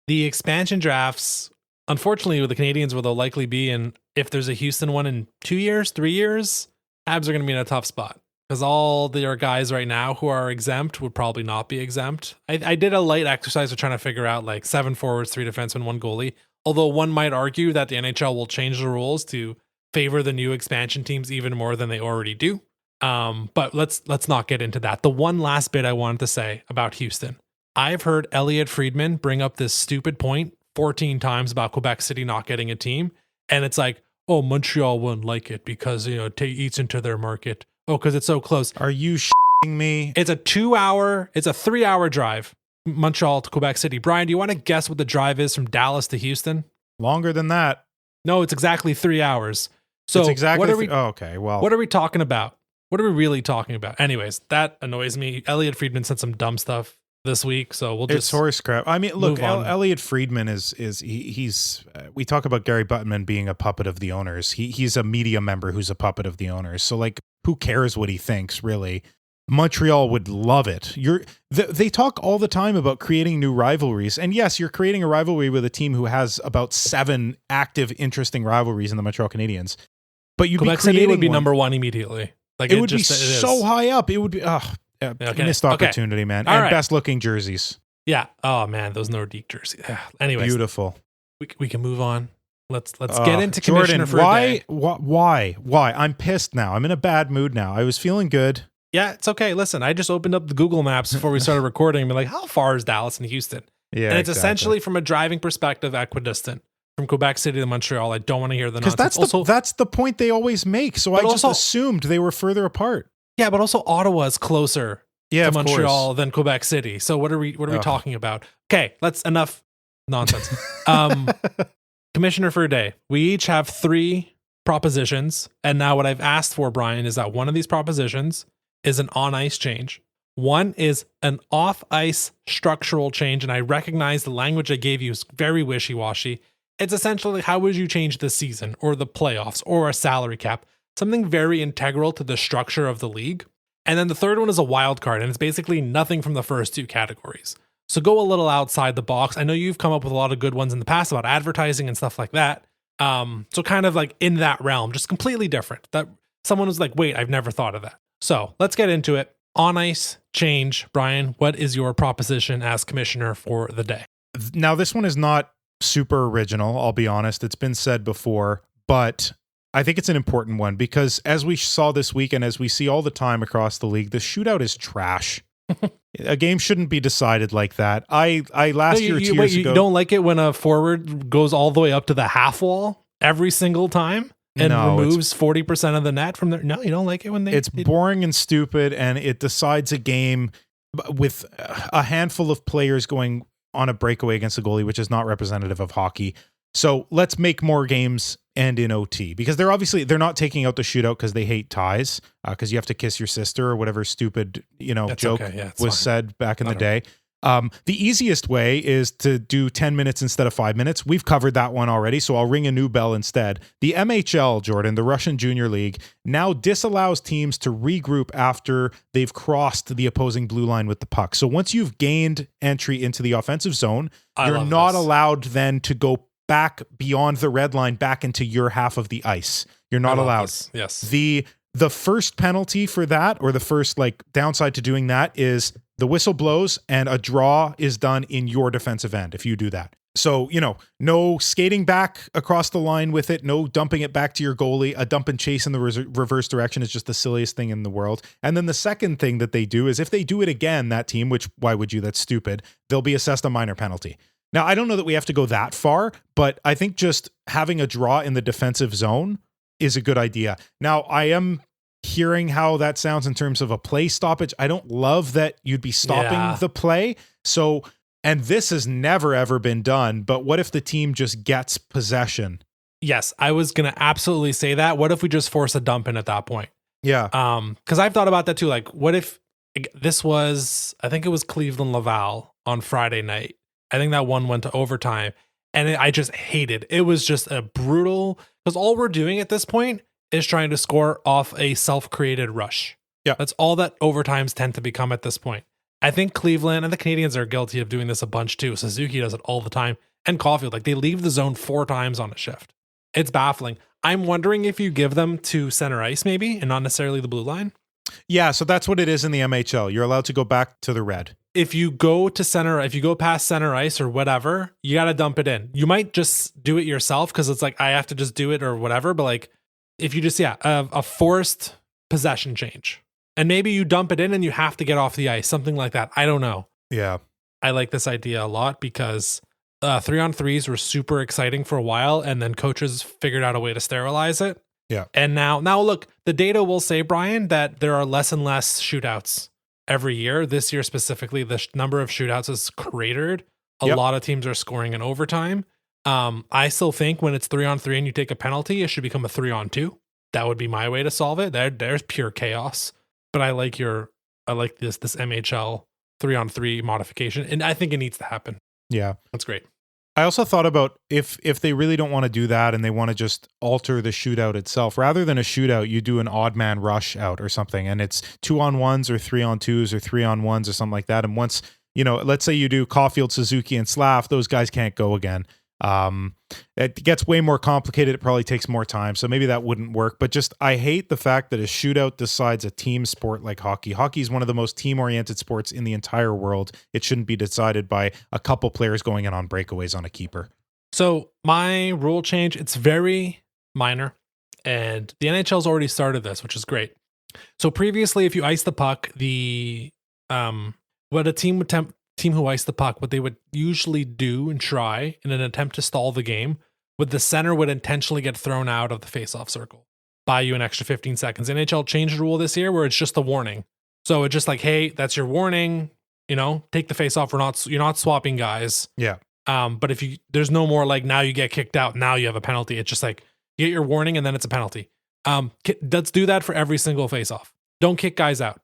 the expansion drafts, unfortunately, with the Canadiens, where they'll likely be, and if there's a Houston one in 2 years, 3 years, Habs are going to be in a tough spot. Because all their guys right now who are exempt would probably not be exempt. I did a light exercise of trying to figure out like 7 forwards, 3 defensemen, 1 goalie. Although one might argue that the NHL will change the rules to favor the new expansion teams even more than they already do. But let's not get into that. The one last bit I wanted to say about Houston. I've heard Elliot Friedman bring up this stupid point 14 times about Quebec City not getting a team. And it's like, oh, Montreal wouldn't like it because, it eats into their market. Oh, because it's so close. Are you shitting me? It's a 3-hour drive, Montreal to Quebec City. Brian, do you want to guess what the drive is from Dallas to Houston? Longer than that. No, it's exactly 3 hours. So it's exactly what are we? Okay, well, what are we talking about? What are we really talking about? Anyways, that annoys me. Elliot Friedman said some dumb stuff this week, so we'll just. It's horse crap. I mean, look, Elliot Friedman he's. We talk about Gary Bettman being a puppet of the owners. He's a media member who's a puppet of the owners. So like, who cares what he thinks, really? Montreal would love it. They talk all the time about creating new rivalries. And yes, you're creating a rivalry with a team who has about 7 active, interesting rivalries in the Montreal Canadiens. But Quebec City would be number 1 immediately. Like it would be so high up. It would be missed opportunity, man. All and right. Best looking jerseys. Yeah. Oh man, those Nordique jerseys. Anyways, beautiful. We can move on. Let's get into Commissioner Jordan, for a day. Why? I'm pissed now. I'm in a bad mood now. I was feeling good. Yeah, it's okay. Listen, I just opened up the Google Maps before we started recording and be like, how far is Dallas and Houston? Yeah, and it's essentially from a driving perspective equidistant. From Quebec City to Montreal, I don't want to hear the nonsense. Because that's the point they always make. So I just assumed they were further apart. Yeah, but also Ottawa is closer to Montreal than Quebec City. So what are we talking about? Okay, enough nonsense. Commissioner for a day. We each have 3 propositions, and now what I've asked for, Brian, is that one of these propositions is an on-ice change. One is an off-ice structural change, and I recognize the language I gave you is very wishy-washy. It's essentially how would you change the season or the playoffs or a salary cap, something very integral to the structure of the league. And then the third one is a wild card, and it's basically nothing from the first 2 categories. So go a little outside the box. I know you've come up with a lot of good ones in the past about advertising and stuff like that. So kind of like in that realm, just completely different. That someone was like, wait, I've never thought of that. So let's get into it. On ice change, Brian, what is your proposition as commissioner for the day? Now, this one is not super original, I'll be honest. It's been said before, but I think it's an important one because as we saw this week and as we see all the time across the league, the shootout is trash. A game shouldn't be decided like that. Last year, 2 years ago. You don't like it when a forward goes all the way up to the half wall every single time and removes 40% of the net from there? No, you don't like it when It's boring and stupid, and it decides a game with a handful of players going on a breakaway against a goalie, which is not representative of hockey. So let's make more games end in OT because they're not taking out the shootout because they hate ties because you have to kiss your sister or whatever stupid joke was said back in the day. The easiest way is to do 10 minutes instead of 5 minutes. We've covered that one already, so I'll ring a new bell instead. The MHL, Jordan, the Russian Junior League, now disallows teams to regroup after they've crossed the opposing blue line with the puck. So once you've gained entry into the offensive zone, you're not allowed then to go back beyond the red line back into your half of the ice. You're not allowed. Yes. The first penalty for that, or the first downside to doing that, is the whistle blows and a draw is done in your defensive end if you do that. So, no skating back across the line with it, no dumping it back to your goalie. A dump and chase in the reverse direction is just the silliest thing in the world. And then the second thing that they do is if they do it again, that team, which why would you? That's stupid. They'll be assessed a minor penalty. Now, I don't know that we have to go that far, but I think just having a draw in the defensive zone is a good idea. Now, I am hearing how that sounds in terms of a play stoppage. I don't love that you'd be stopping the play. So, and this has never, ever been done. But what if the team just gets possession? Yes, I was going to absolutely say that. What if we just force a dump in at that point? Yeah. Because I've thought about that too. Like, what if this was, I think it was Cleveland Laval on Friday night. I think that one went to overtime. And I just hated. It was just a brutal, because all we're doing at this point is trying to score off a self-created rush. Yeah. That's all that overtimes tend to become at this point. I think Cleveland and the Canadiens are guilty of doing this a bunch too. Suzuki does it all the time. And Caulfield, like they leave the zone 4 times on a shift. It's baffling. I'm wondering if you give them to center ice maybe and not necessarily the blue line. Yeah, so that's what it is in the MHL. You're allowed to go back to the red. If you go past center ice or whatever, you got to dump it in. You might just do it yourself because it's like, I have to just do it or whatever. But like, if you just, a forced possession change. And maybe you dump it in and you have to get off the ice, something like that. I don't know. Yeah. I like this idea a lot because 3-on-3s were super exciting for a while. And then coaches figured out a way to sterilize it. Yeah. And now look, the data will say, Brian, that there are less and less shootouts every year. This year specifically, the number of shootouts is cratered. A lot of teams are scoring in overtime. I still think when it's 3-on-3 and you take a penalty, it should become a 3-on-2. That would be my way to solve it. There's pure chaos. But I like this MHL 3-on-3 modification, and I think it needs to happen. Yeah. That's great. I also thought about if they really don't want to do that and they want to just alter the shootout itself, rather than a shootout, you do an odd man rush out or something, and it's 2-on-1s or 3-on-2s or 3-on-1s or something like that. And once, let's say you do Caulfield, Suzuki, and Slav, those guys can't go again. It gets way more complicated. It probably takes more time. So maybe that wouldn't work. But just, I hate the fact that a shootout decides a team sport like hockey. Hockey is one of the most team-oriented sports in the entire world. It shouldn't be decided by a couple players going in on breakaways on a keeper. So my rule change, it's very minor. And the NHL's already started this, which is great. So previously, if you ice the puck, what a team who iced the puck, what they would usually do and try in an attempt to stall the game, the center would intentionally get thrown out of the faceoff circle, buy you an extra 15 seconds. NHL changed the rule this year where it's just a warning. So it's just like, hey, that's your warning. Take the faceoff. You're not swapping guys. Yeah. But if there's no more like now you get kicked out, now you have a penalty. It's just like you get your warning and then it's a penalty. Let's do that for every single faceoff. Don't kick guys out.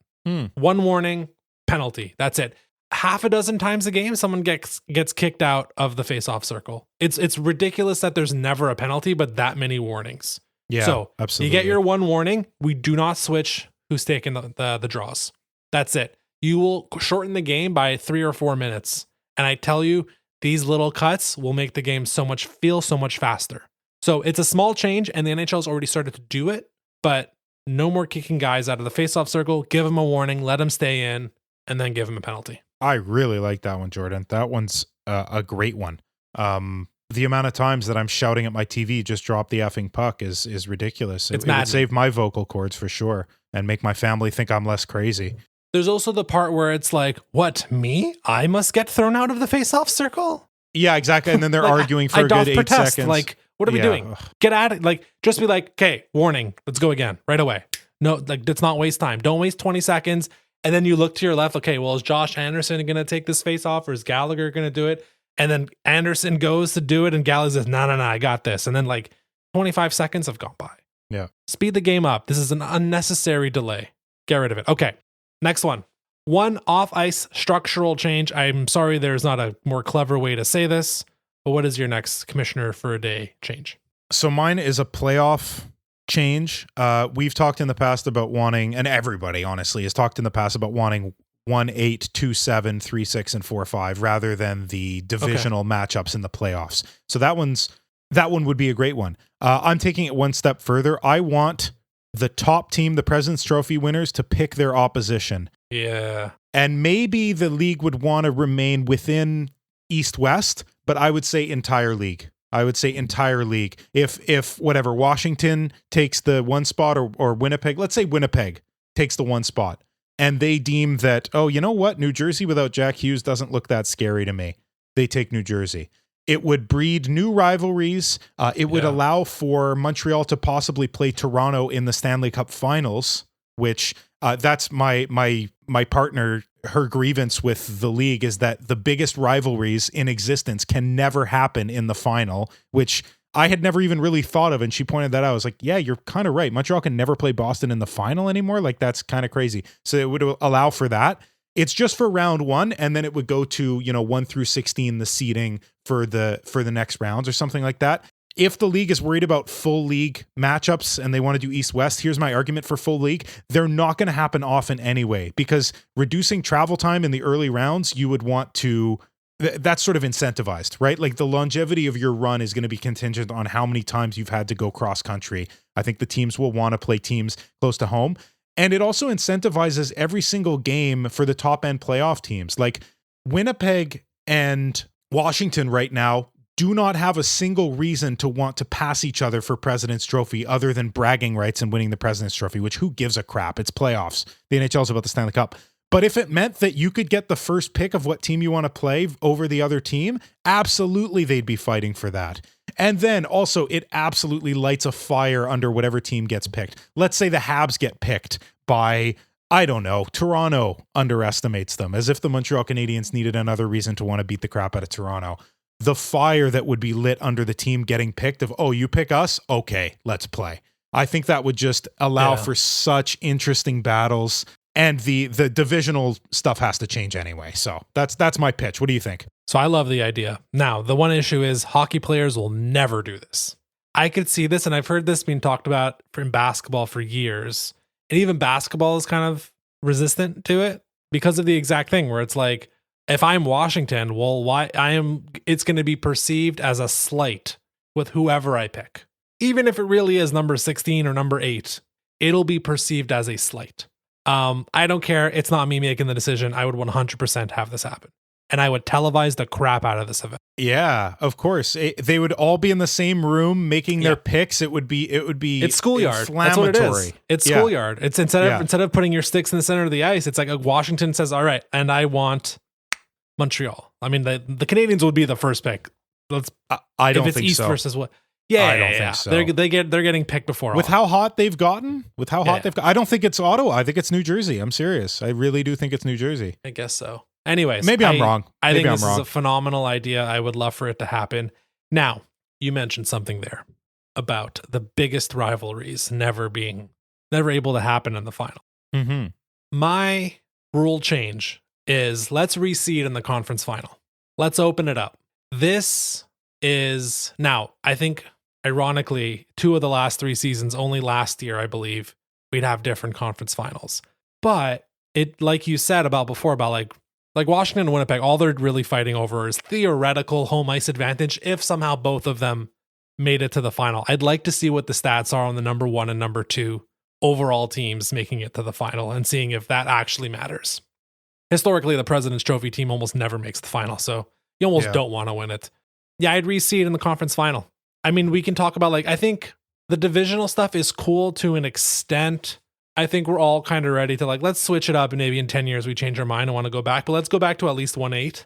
One warning, penalty. That's it. Half a dozen times a game, someone gets kicked out of the face-off circle. It's ridiculous that there's never a penalty, but that many warnings. Yeah, so absolutely. You get your one warning. We do not switch who's taking the draws. That's it. You will shorten the game by 3 or 4 minutes. And I tell you, these little cuts will make the game feel so much faster. So it's a small change, and the NHL's already started to do it, but no more kicking guys out of the face-off circle. Give them a warning, let them stay in, and then give them a penalty. I really like that one, Jordan. That one's a great one. The amount of times that I'm shouting at my TV, just drop the effing puck is ridiculous. It would save my vocal cords for sure and make my family think I'm less crazy. There's also the part where it's like, what, me? I must get thrown out of the face-off circle? Yeah, exactly. And then they're arguing for a good 8 seconds. Like, what are we doing? Get at it. Like, just be like, okay, warning. Let's go again right away. No, like, let's not waste time. Don't waste 20 seconds. And then you look to your left. Okay, well, is Josh Anderson going to take this face off or is Gallagher going to do it? And then Anderson goes to do it and Gallagher says, no, I got this. And then like 25 seconds have gone by. Yeah. Speed the game up. This is an unnecessary delay. Get rid of it. Okay, next one. One off-ice structural change. I'm sorry there's not a more clever way to say this, but what is your next commissioner for a day change? So mine is a playoff change. We've talked in the past about wanting, and everybody honestly has talked in the past about wanting 1-8, 2-7, 3-6, and 4-5 rather than the divisional matchups in the playoffs. So that one would be a great one. I'm taking it one step further. I want the top team, the President's Trophy winners, to pick their opposition. Yeah. And maybe the league would want to remain within East-West, but I would say entire league. If whatever, Washington takes the one spot or Winnipeg, let's say Winnipeg takes the one spot, and they deem that, oh, you know what? New Jersey without Jack Hughes doesn't look that scary to me. They take New Jersey. It would breed new rivalries. It would allow for Montreal to possibly play Toronto in the Stanley Cup Finals, which that's my partner. Her grievance with the league is that the biggest rivalries in existence can never happen in the final, which I had never even really thought of. And she pointed that out. I was like, yeah, you're kind of right. Montreal can never play Boston in the final anymore. Like, that's kind of crazy. So it would allow for that. It's just for round one, and then it would go to, 1 through 16, the seeding for the next rounds or something like that. If the league is worried about full league matchups and they want to do East-West, here's my argument for full league. They're not going to happen often anyway, because reducing travel time in the early rounds, you would want to, that's sort of incentivized, right? Like, the longevity of your run is going to be contingent on how many times you've had to go cross country. I think the teams will want to play teams close to home. And it also incentivizes every single game for the top end playoff teams. Like, Winnipeg and Washington right now do not have a single reason to want to pass each other for President's Trophy other than bragging rights and winning the President's Trophy, which who gives a crap? It's playoffs. The NHL is about the Stanley Cup. But if it meant that you could get the first pick of what team you want to play over the other team, absolutely they'd be fighting for that. And then also, it absolutely lights a fire under whatever team gets picked. Let's say the Habs get picked by, I don't know, Toronto underestimates them, as if the Montreal Canadiens needed another reason to want to beat the crap out of Toronto. The fire that would be lit under the team getting picked of, oh, you pick us? Okay, let's play. I think that would just allow for such interesting battles, and the divisional stuff has to change anyway. So that's my pitch. What do you think? So I love the idea. Now, the one issue is hockey players will never do this. I could see this, and I've heard this being talked about in basketball for years. And even basketball is kind of resistant to it because of the exact thing where it's like, if I'm Washington, well, it's going to be perceived as a slight with whoever I pick. Even if it really is number 16 or number 8, it'll be perceived as a slight. I don't care. It's not me making the decision. I would 100% have this happen. And I would televise the crap out of this event. Yeah, of course. They would all be in the same room making their picks. It would be it's schoolyard. That's what it is. It's schoolyard. It's instead of putting your sticks in the center of the ice, it's like Washington says, all right, and I want Montreal. I mean, the Canadiens would be the first pick. I don't if it's think East so. Versus what? Yeah, I don't think so. They're getting picked before with how hot they've gotten. I don't think it's Ottawa. I think it's New Jersey. I'm serious. I really do think it's New Jersey. I guess so. Anyways, maybe I'm wrong. I think this is a phenomenal idea. I would love for it to happen. Now, you mentioned something there about the biggest rivalries never able to happen in the final. Mm-hmm. My rule change is let's reseed in the conference final. Let's open it up. This is now, I think, ironically, 2 of the last 3 seasons, only last year, I believe, we'd have different conference finals. But it, like you said about like Washington and Winnipeg, all they're really fighting over is theoretical home ice advantage if somehow both of them made it to the final. I'd like to see what the stats are on the number 1 and number 2 overall teams making it to the final and seeing if that actually matters. Historically, the President's Trophy team almost never makes the final, so you almost don't want to win it. Yeah, I'd reseed in the conference final. I mean, we can talk about, I think the divisional stuff is cool to an extent. I think we're all kind of ready to let's switch it up, and maybe in 10 years we change our mind and want to go back, but let's go back to at least 1-8.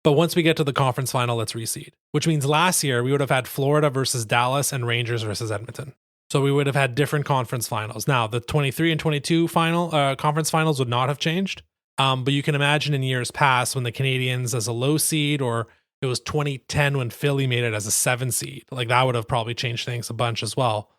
But once we get to the conference final, let's reseed, which means last year we would have had Florida versus Dallas and Rangers versus Edmonton. So we would have had different conference finals. Now, the 23 and 22 conference finals would not have changed. But you can imagine in years past when the Canadiens as a low seed, or it was 2010 when Philly made it as a 7 seed, that would have probably changed things a bunch as well.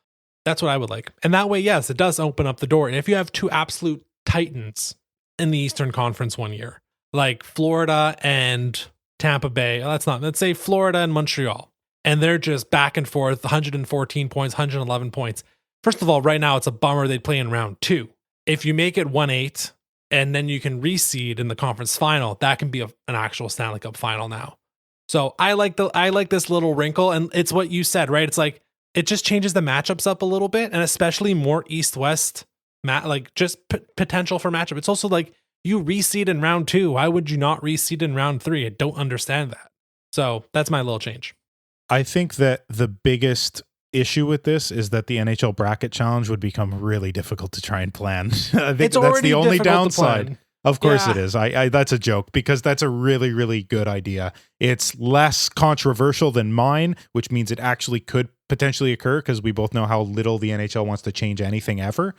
That's what I would like. And that way, yes, it does open up the door. And if you have 2 absolute titans in the Eastern Conference one year, like Florida and Tampa Bay, let's say Florida and Montreal, and they're just back and forth, 114 points, 111 points. First of all, right now, it's a bummer they'd play in round 2. If you make it 1-8, and then you can reseed in the conference final, that can be an actual Stanley Cup final now. So I like this little wrinkle, and it's what you said, right? It's it just changes the matchups up a little bit, and especially more East-West, potential for matchup. It's also you reseed in round 2. Why would you not reseed in round 3? I don't understand that. So that's my little change. I think that the biggest issue with this is that the NHL bracket challenge would become really difficult to try and plan. I think that's the only downside. Of course it is. I that's a joke because that's a really, really good idea. It's less controversial than mine, which means it actually could potentially occur because we both know how little the NHL wants to change anything ever.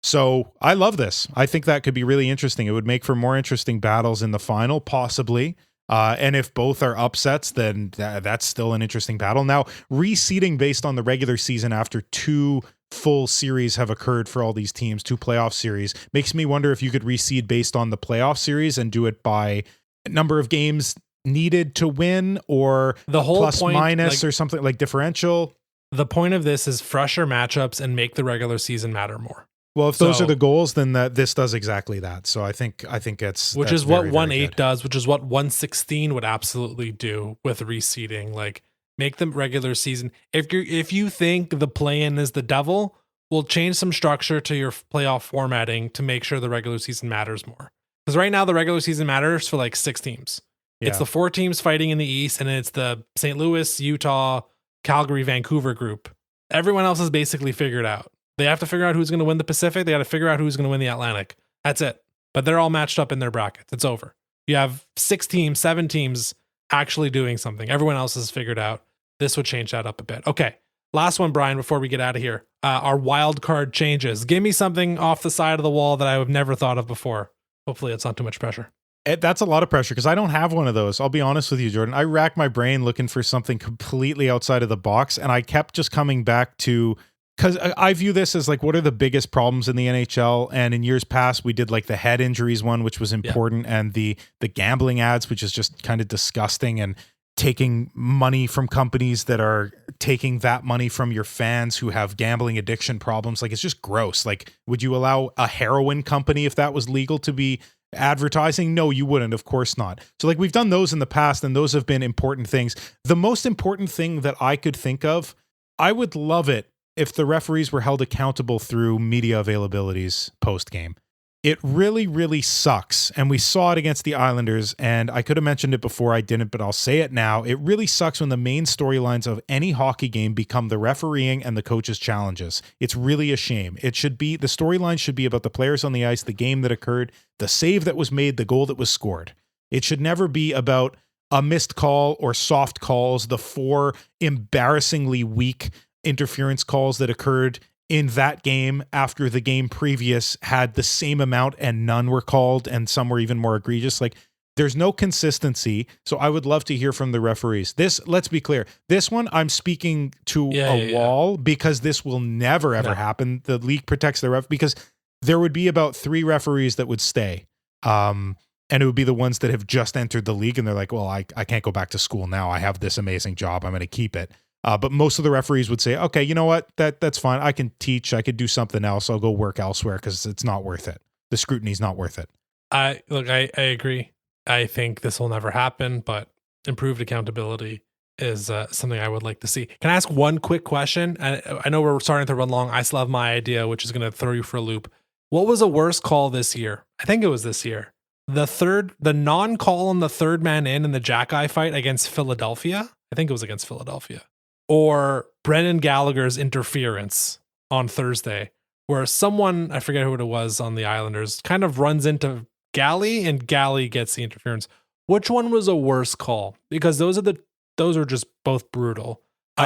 So I love this. I think that could be really interesting. It would make for more interesting battles in the final, possibly. And if both are upsets, then that's still an interesting battle. Now, reseeding based on the regular season after 2 full series have occurred for all these teams, 2 playoff series, makes me wonder if you could reseed based on the playoff series and do it by number of games needed to win, or the whole plus point, minus, or something like differential. The point of this is fresher matchups and make the regular season matter more. Well, if those are the goals, then this does exactly that. So I think it's which is what 1/8 does, which is what 1/16 would absolutely do with reseeding. Like, make the regular season. If you think the play-in is the devil, we'll change some structure to your playoff formatting to make sure the regular season matters more. Because right now the regular season matters for like 6 teams. Yeah. It's the 4 teams fighting in the East, and it's the St. Louis, Utah, Calgary, Vancouver group. Everyone else is basically figured out. They have to figure out who's going to win the Pacific. They got to figure out who's going to win the Atlantic. That's it. But they're all matched up in their brackets. It's over. You have 6 teams, 7 teams actually doing something. Everyone else is figured out. This would change that up a bit. Okay. Last one, Brian, before we get out of here. Our wild card changes. Give me something off the side of the wall that I have never thought of before. Hopefully it's not too much pressure. That's a lot of pressure because I don't have one of those. I'll be honest with you, Jordan. I racked my brain looking for something completely outside of the box, and I kept just coming back to... Because I view this as like, what are the biggest problems in the NHL? And in years past, we did like the head injuries one, which was important, and the gambling ads, which is just kind of disgusting, and taking money from companies that are taking that money from your fans who have gambling addiction problems. Like, it's just gross. Like, would you allow a heroin company, if that was legal, to be advertising? No, you wouldn't. Of course not. So like, we've done those in the past, and those have been important things. The most important thing that I could think of, I would love it if the referees were held accountable through media availabilities post-game. It really, really sucks. And we saw it against the Islanders, and I could have mentioned it before, I didn't, but I'll say it now. It really sucks when the main storylines of any hockey game become the refereeing and the coaches' challenges. It's really a shame. The storyline should be about the players on the ice, the game that occurred, the save that was made, the goal that was scored. It should never be about a missed call or soft calls, the 4 embarrassingly weak interference calls that occurred in that game after the game previous had the same amount and none were called, and some were even more egregious. Like, there's no consistency. So I would love to hear from the referees. Let's be clear. This one, I'm speaking to a wall because this will never, ever happen. The league protects the ref because there would be about 3 referees that would stay. And it would be the ones that have just entered the league and they're like, well, I can't go back to school now. I have this amazing job. I'm going to keep it. But most of the referees would say, okay, you know what? That's fine. I can teach. I could do something else. I'll go work elsewhere because it's not worth it. The scrutiny's not worth it. I agree. I think this will never happen, but improved accountability is something I would like to see. Can I ask one quick question? I know we're starting to run long. I still have my idea, which is going to throw you for a loop. What was a worse call this year? I think it was this year. The non-call on the third man in the Jack-Eye fight against Philadelphia. I think it was against Philadelphia. Or Brendan Gallagher's interference on Thursday, where someone, I forget who it was on the Islanders, kind of runs into Galley and Galley gets the interference. Which one was a worse call? Because those are just both brutal. Go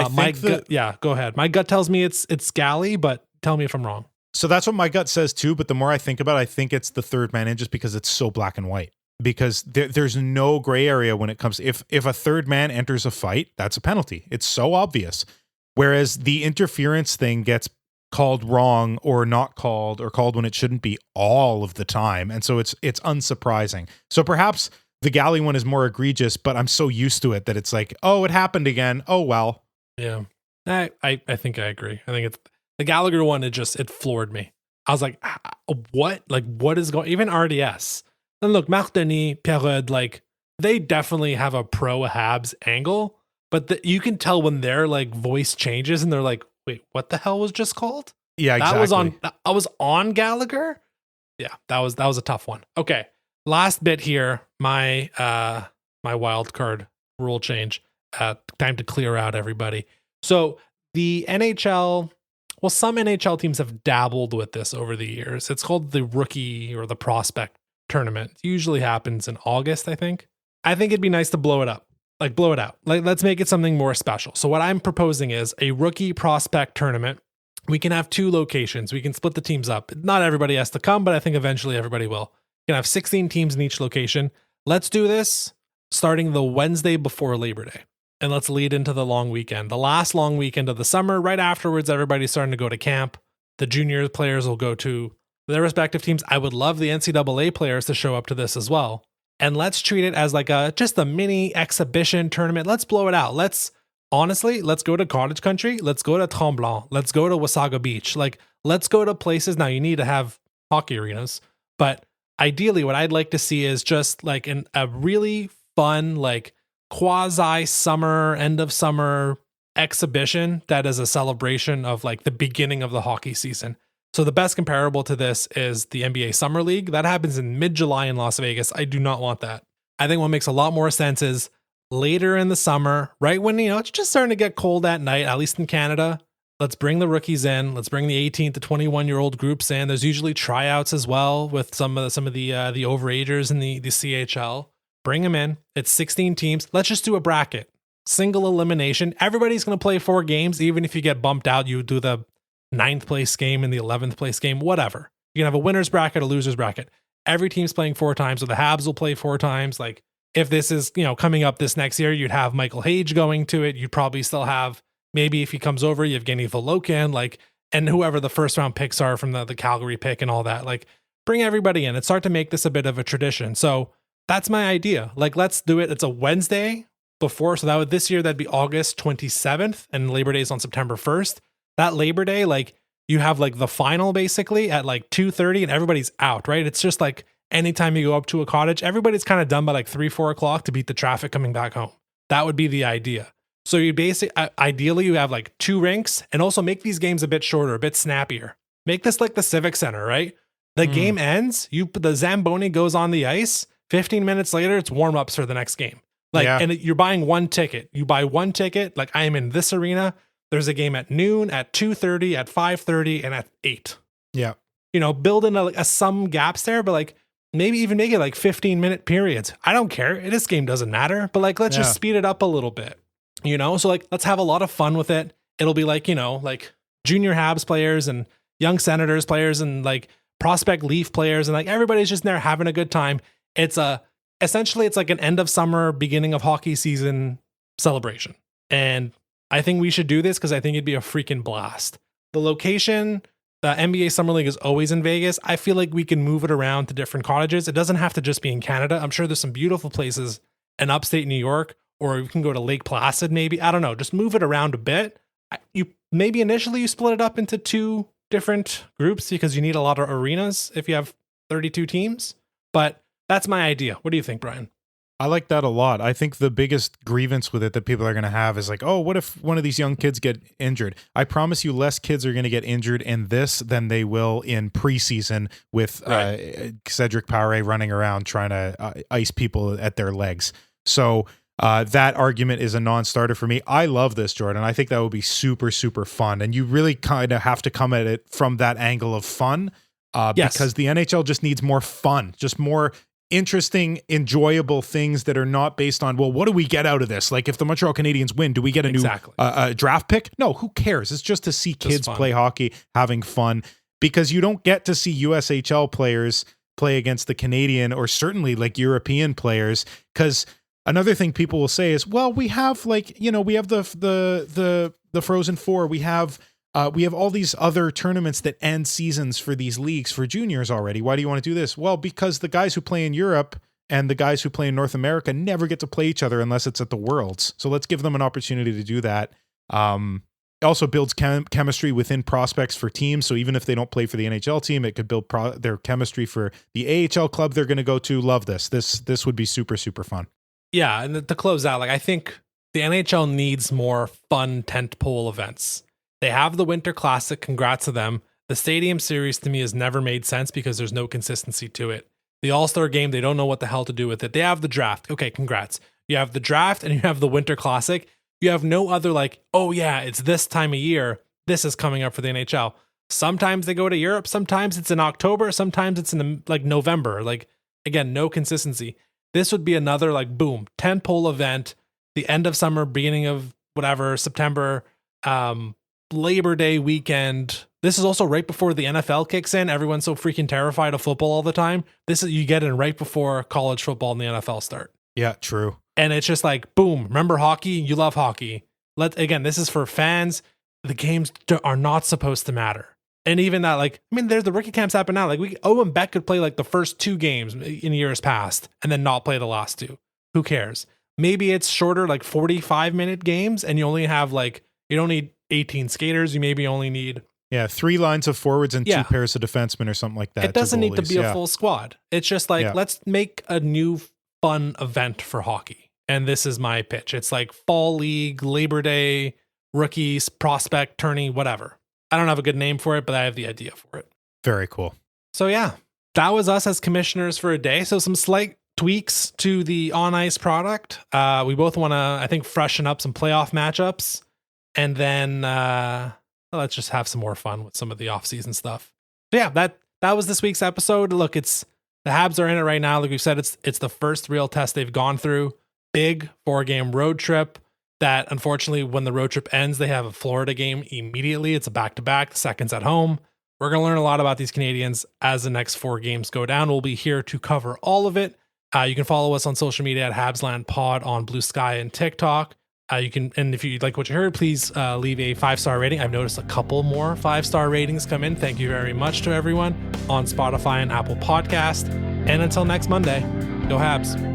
ahead. My gut tells me it's Galley, but tell me if I'm wrong. So that's what my gut says too, but the more I think about it, I think it's the third man in just because it's so black and white. Because there's no gray area when it comes. If a third man enters a fight, that's a penalty. It's so obvious. Whereas the interference thing gets called wrong or not called or called when it shouldn't be all of the time. And so it's unsurprising. So perhaps the Galley one is more egregious, but I'm so used to it that it's like, oh, it happened again. Oh, well. Yeah. I think I agree. I think it's the Gallagher one. It floored me. I was like, what? Like, what is going, even RDS. And look, Marc Denis, Pierrot, like, they definitely have a pro Habs angle, but you can tell when their like voice changes and they're like, wait, what the hell was just called? Yeah, exactly. I was on Gallagher. Yeah, that was a tough one. Okay. Last bit here, my wild card rule change. Time to clear out everybody. So the NHL, well, some NHL teams have dabbled with this over the years. It's called the rookie or the prospect tournament. It usually happens in August, I think. I think it'd be nice to blow it up. Like, blow it out. Like, let's make it something more special. So what I'm proposing is a rookie prospect tournament. We can have 2 locations. We can split the teams up. Not everybody has to come, but I think eventually everybody will. You can have 16 teams in each location. Let's do this starting the Wednesday before Labor Day. And let's lead into the long weekend. The last long weekend of the summer, right afterwards, everybody's starting to go to camp. The junior players will go to their respective teams. I would love the NCAA players to show up to this as well. And let's treat it as like just a mini exhibition tournament. Let's blow it out. Let's go to Cottage Country. Let's go to Tremblant. Let's go to Wasaga Beach. Like, let's go to places. Now, you need to have hockey arenas, but ideally what I'd like to see is just like a really fun, like quasi summer, end of summer exhibition that is a celebration of like the beginning of the hockey season. So the best comparable to this is the NBA Summer League. That happens in mid-July in Las Vegas. I do not want that. I think what makes a lot more sense is later in the summer, right when, it's just starting to get cold at night, at least in Canada. Let's bring the rookies in. Let's bring the 18 to 21-year-old groups in. There's usually tryouts as well with some of the overagers in the CHL. Bring them in. It's 16 teams. Let's just do a bracket. Single elimination. Everybody's going to play 4 games. Even if you get bumped out, you do the 9th place game and the 11th place game, whatever. You can have a winner's bracket, a loser's bracket. Every team's playing 4 times, so the Habs will play 4 times. Like, if this is, coming up this next year, you'd have Michael Hage going to it. You'd probably still have, maybe if he comes over, Yevgeny Volokin, like, and whoever the first round picks are from the Calgary pick and all that. Like, bring everybody in and start to make this a bit of a tradition. So that's my idea. Like, let's do it. It's a Wednesday before. So this year, that'd be August 27th and Labor Day is on September 1st. That Labor Day, like, you have like the final basically at like 2:30 and everybody's out, right? It's just like anytime you go up to a cottage, everybody's kind of done by like 3-4 o'clock to beat the traffic coming back home. That would be the idea. So you ideally you have like 2 rinks and also make these games a bit shorter, a bit snappier. Make this like the Civic Center, right? The game ends, the Zamboni goes on the ice. 15 minutes later, it's warm-ups for the next game. And you're buying 1 ticket. You buy 1 ticket, like I am in this arena. There's a game at noon, at 2:30, at 5:30, and at 8. Yeah. Build in some gaps there, but like maybe even make it like 15-minute periods. I don't care. This game doesn't matter, but like let's just speed it up a little bit. So like let's have a lot of fun with it. It'll be like, like junior Habs players and young Senators players and like prospect Leaf players and like everybody's just there having a good time. Essentially it's like an end of summer, beginning of hockey season celebration. And I think we should do this because I think it'd be a freaking blast. The location, the NBA Summer League is always in Vegas. I feel like we can move it around to different cottages. It doesn't have to just be in Canada. I'm sure there's some beautiful places in upstate New York, or we can go to Lake Placid maybe. I don't know. Just move it around a bit. Maybe initially you split it up into 2 different groups because you need a lot of arenas if you have 32 teams. But that's my idea. What do you think, Brian? I like that a lot. I think the biggest grievance with it that people are going to have is like, oh, what if one of these young kids get injured? I promise you less kids are going to get injured in this than they will in preseason with Cedric Poiré running around trying to ice people at their legs. So that argument is a non-starter for me. I love this, Jordan. I think that would be super, super fun. And you really kind of have to come at it from that angle of fun because the NHL just needs more fun, just more interesting, enjoyable things that are not based on, well, what do we get out of this? Like if the Montreal Canadiens win, do we get a new draft pick? No, who cares? It's just to see kids play hockey, having fun, because you don't get to see USHL players play against the Canadian or certainly like European players. Because another thing people will say is, well, we have like, we have the Frozen Four, we have all these other tournaments that end seasons for these leagues for juniors already. Why do you want to do this? Well, because the guys who play in Europe and the guys who play in North America never get to play each other unless it's at the Worlds. So let's give them an opportunity to do that. It also builds chemistry within prospects for teams. So even if they don't play for the NHL team, it could build their chemistry for the AHL club they're going to go to. Love this. This would be super, super fun. Yeah, and to close out, like I think the NHL needs more fun tentpole events. They have the Winter Classic. Congrats to them. The Stadium Series to me has never made sense because there's no consistency to it. The All-Star Game, they don't know what the hell to do with it. They have the draft. Okay, congrats. You have the draft and you have the Winter Classic. You have no other like, oh yeah, it's this time of year. This is coming up for the NHL. Sometimes they go to Europe. Sometimes it's in October. Sometimes it's in like November. Like, again, no consistency. This would be another like, boom, tentpole event, the end of summer, beginning of whatever, September, Labor Day weekend. This is also right before the NFL kicks in. Everyone's so freaking terrified of football all the time. This is, you get in right before college football and the NFL start. Yeah, true. And it's just like, boom, remember hockey? You love hockey. Again, this is for fans. The games are not supposed to matter. And even that, like, I mean, there's the rookie camps happen now. Like, Owen Beck could play like the first 2 games in years past and then not play the last 2. Who cares? Maybe it's shorter, like 45-minute games, and you only have like, you don't need 18 skaters. You maybe only need 3 lines of forwards and 2 pairs of defensemen or something like that. It doesn't need to be a full squad. It's just like, let's make a new fun event for hockey. And this is my pitch. It's like fall league, Labor Day, rookies, prospect, tourney, whatever. I don't have a good name for it, but I have the idea for it. Very cool. So yeah, that was us as commissioners for a day. So some slight tweaks to the on ice product. We both want to, I think, freshen up some playoff matchups. And then let's just have some more fun with some of the off-season stuff. So yeah, that was this week's episode. Look, it's the Habs are in it right now. Like we've said, it's the first real test they've gone through. Big 4-game road trip. That unfortunately, when the road trip ends, they have a Florida game immediately. It's a back-to-back. The second's at home. We're going to learn a lot about these Canadiens as the next 4 games go down. We'll be here to cover all of it. You can follow us on social media at HabslandPod on Blue Sky and TikTok. You can, and if you like what you heard, please leave a 5-star rating. I've noticed a couple more 5-star ratings come in. Thank you very much to everyone on Spotify and Apple Podcast. And until next Monday, go Habs.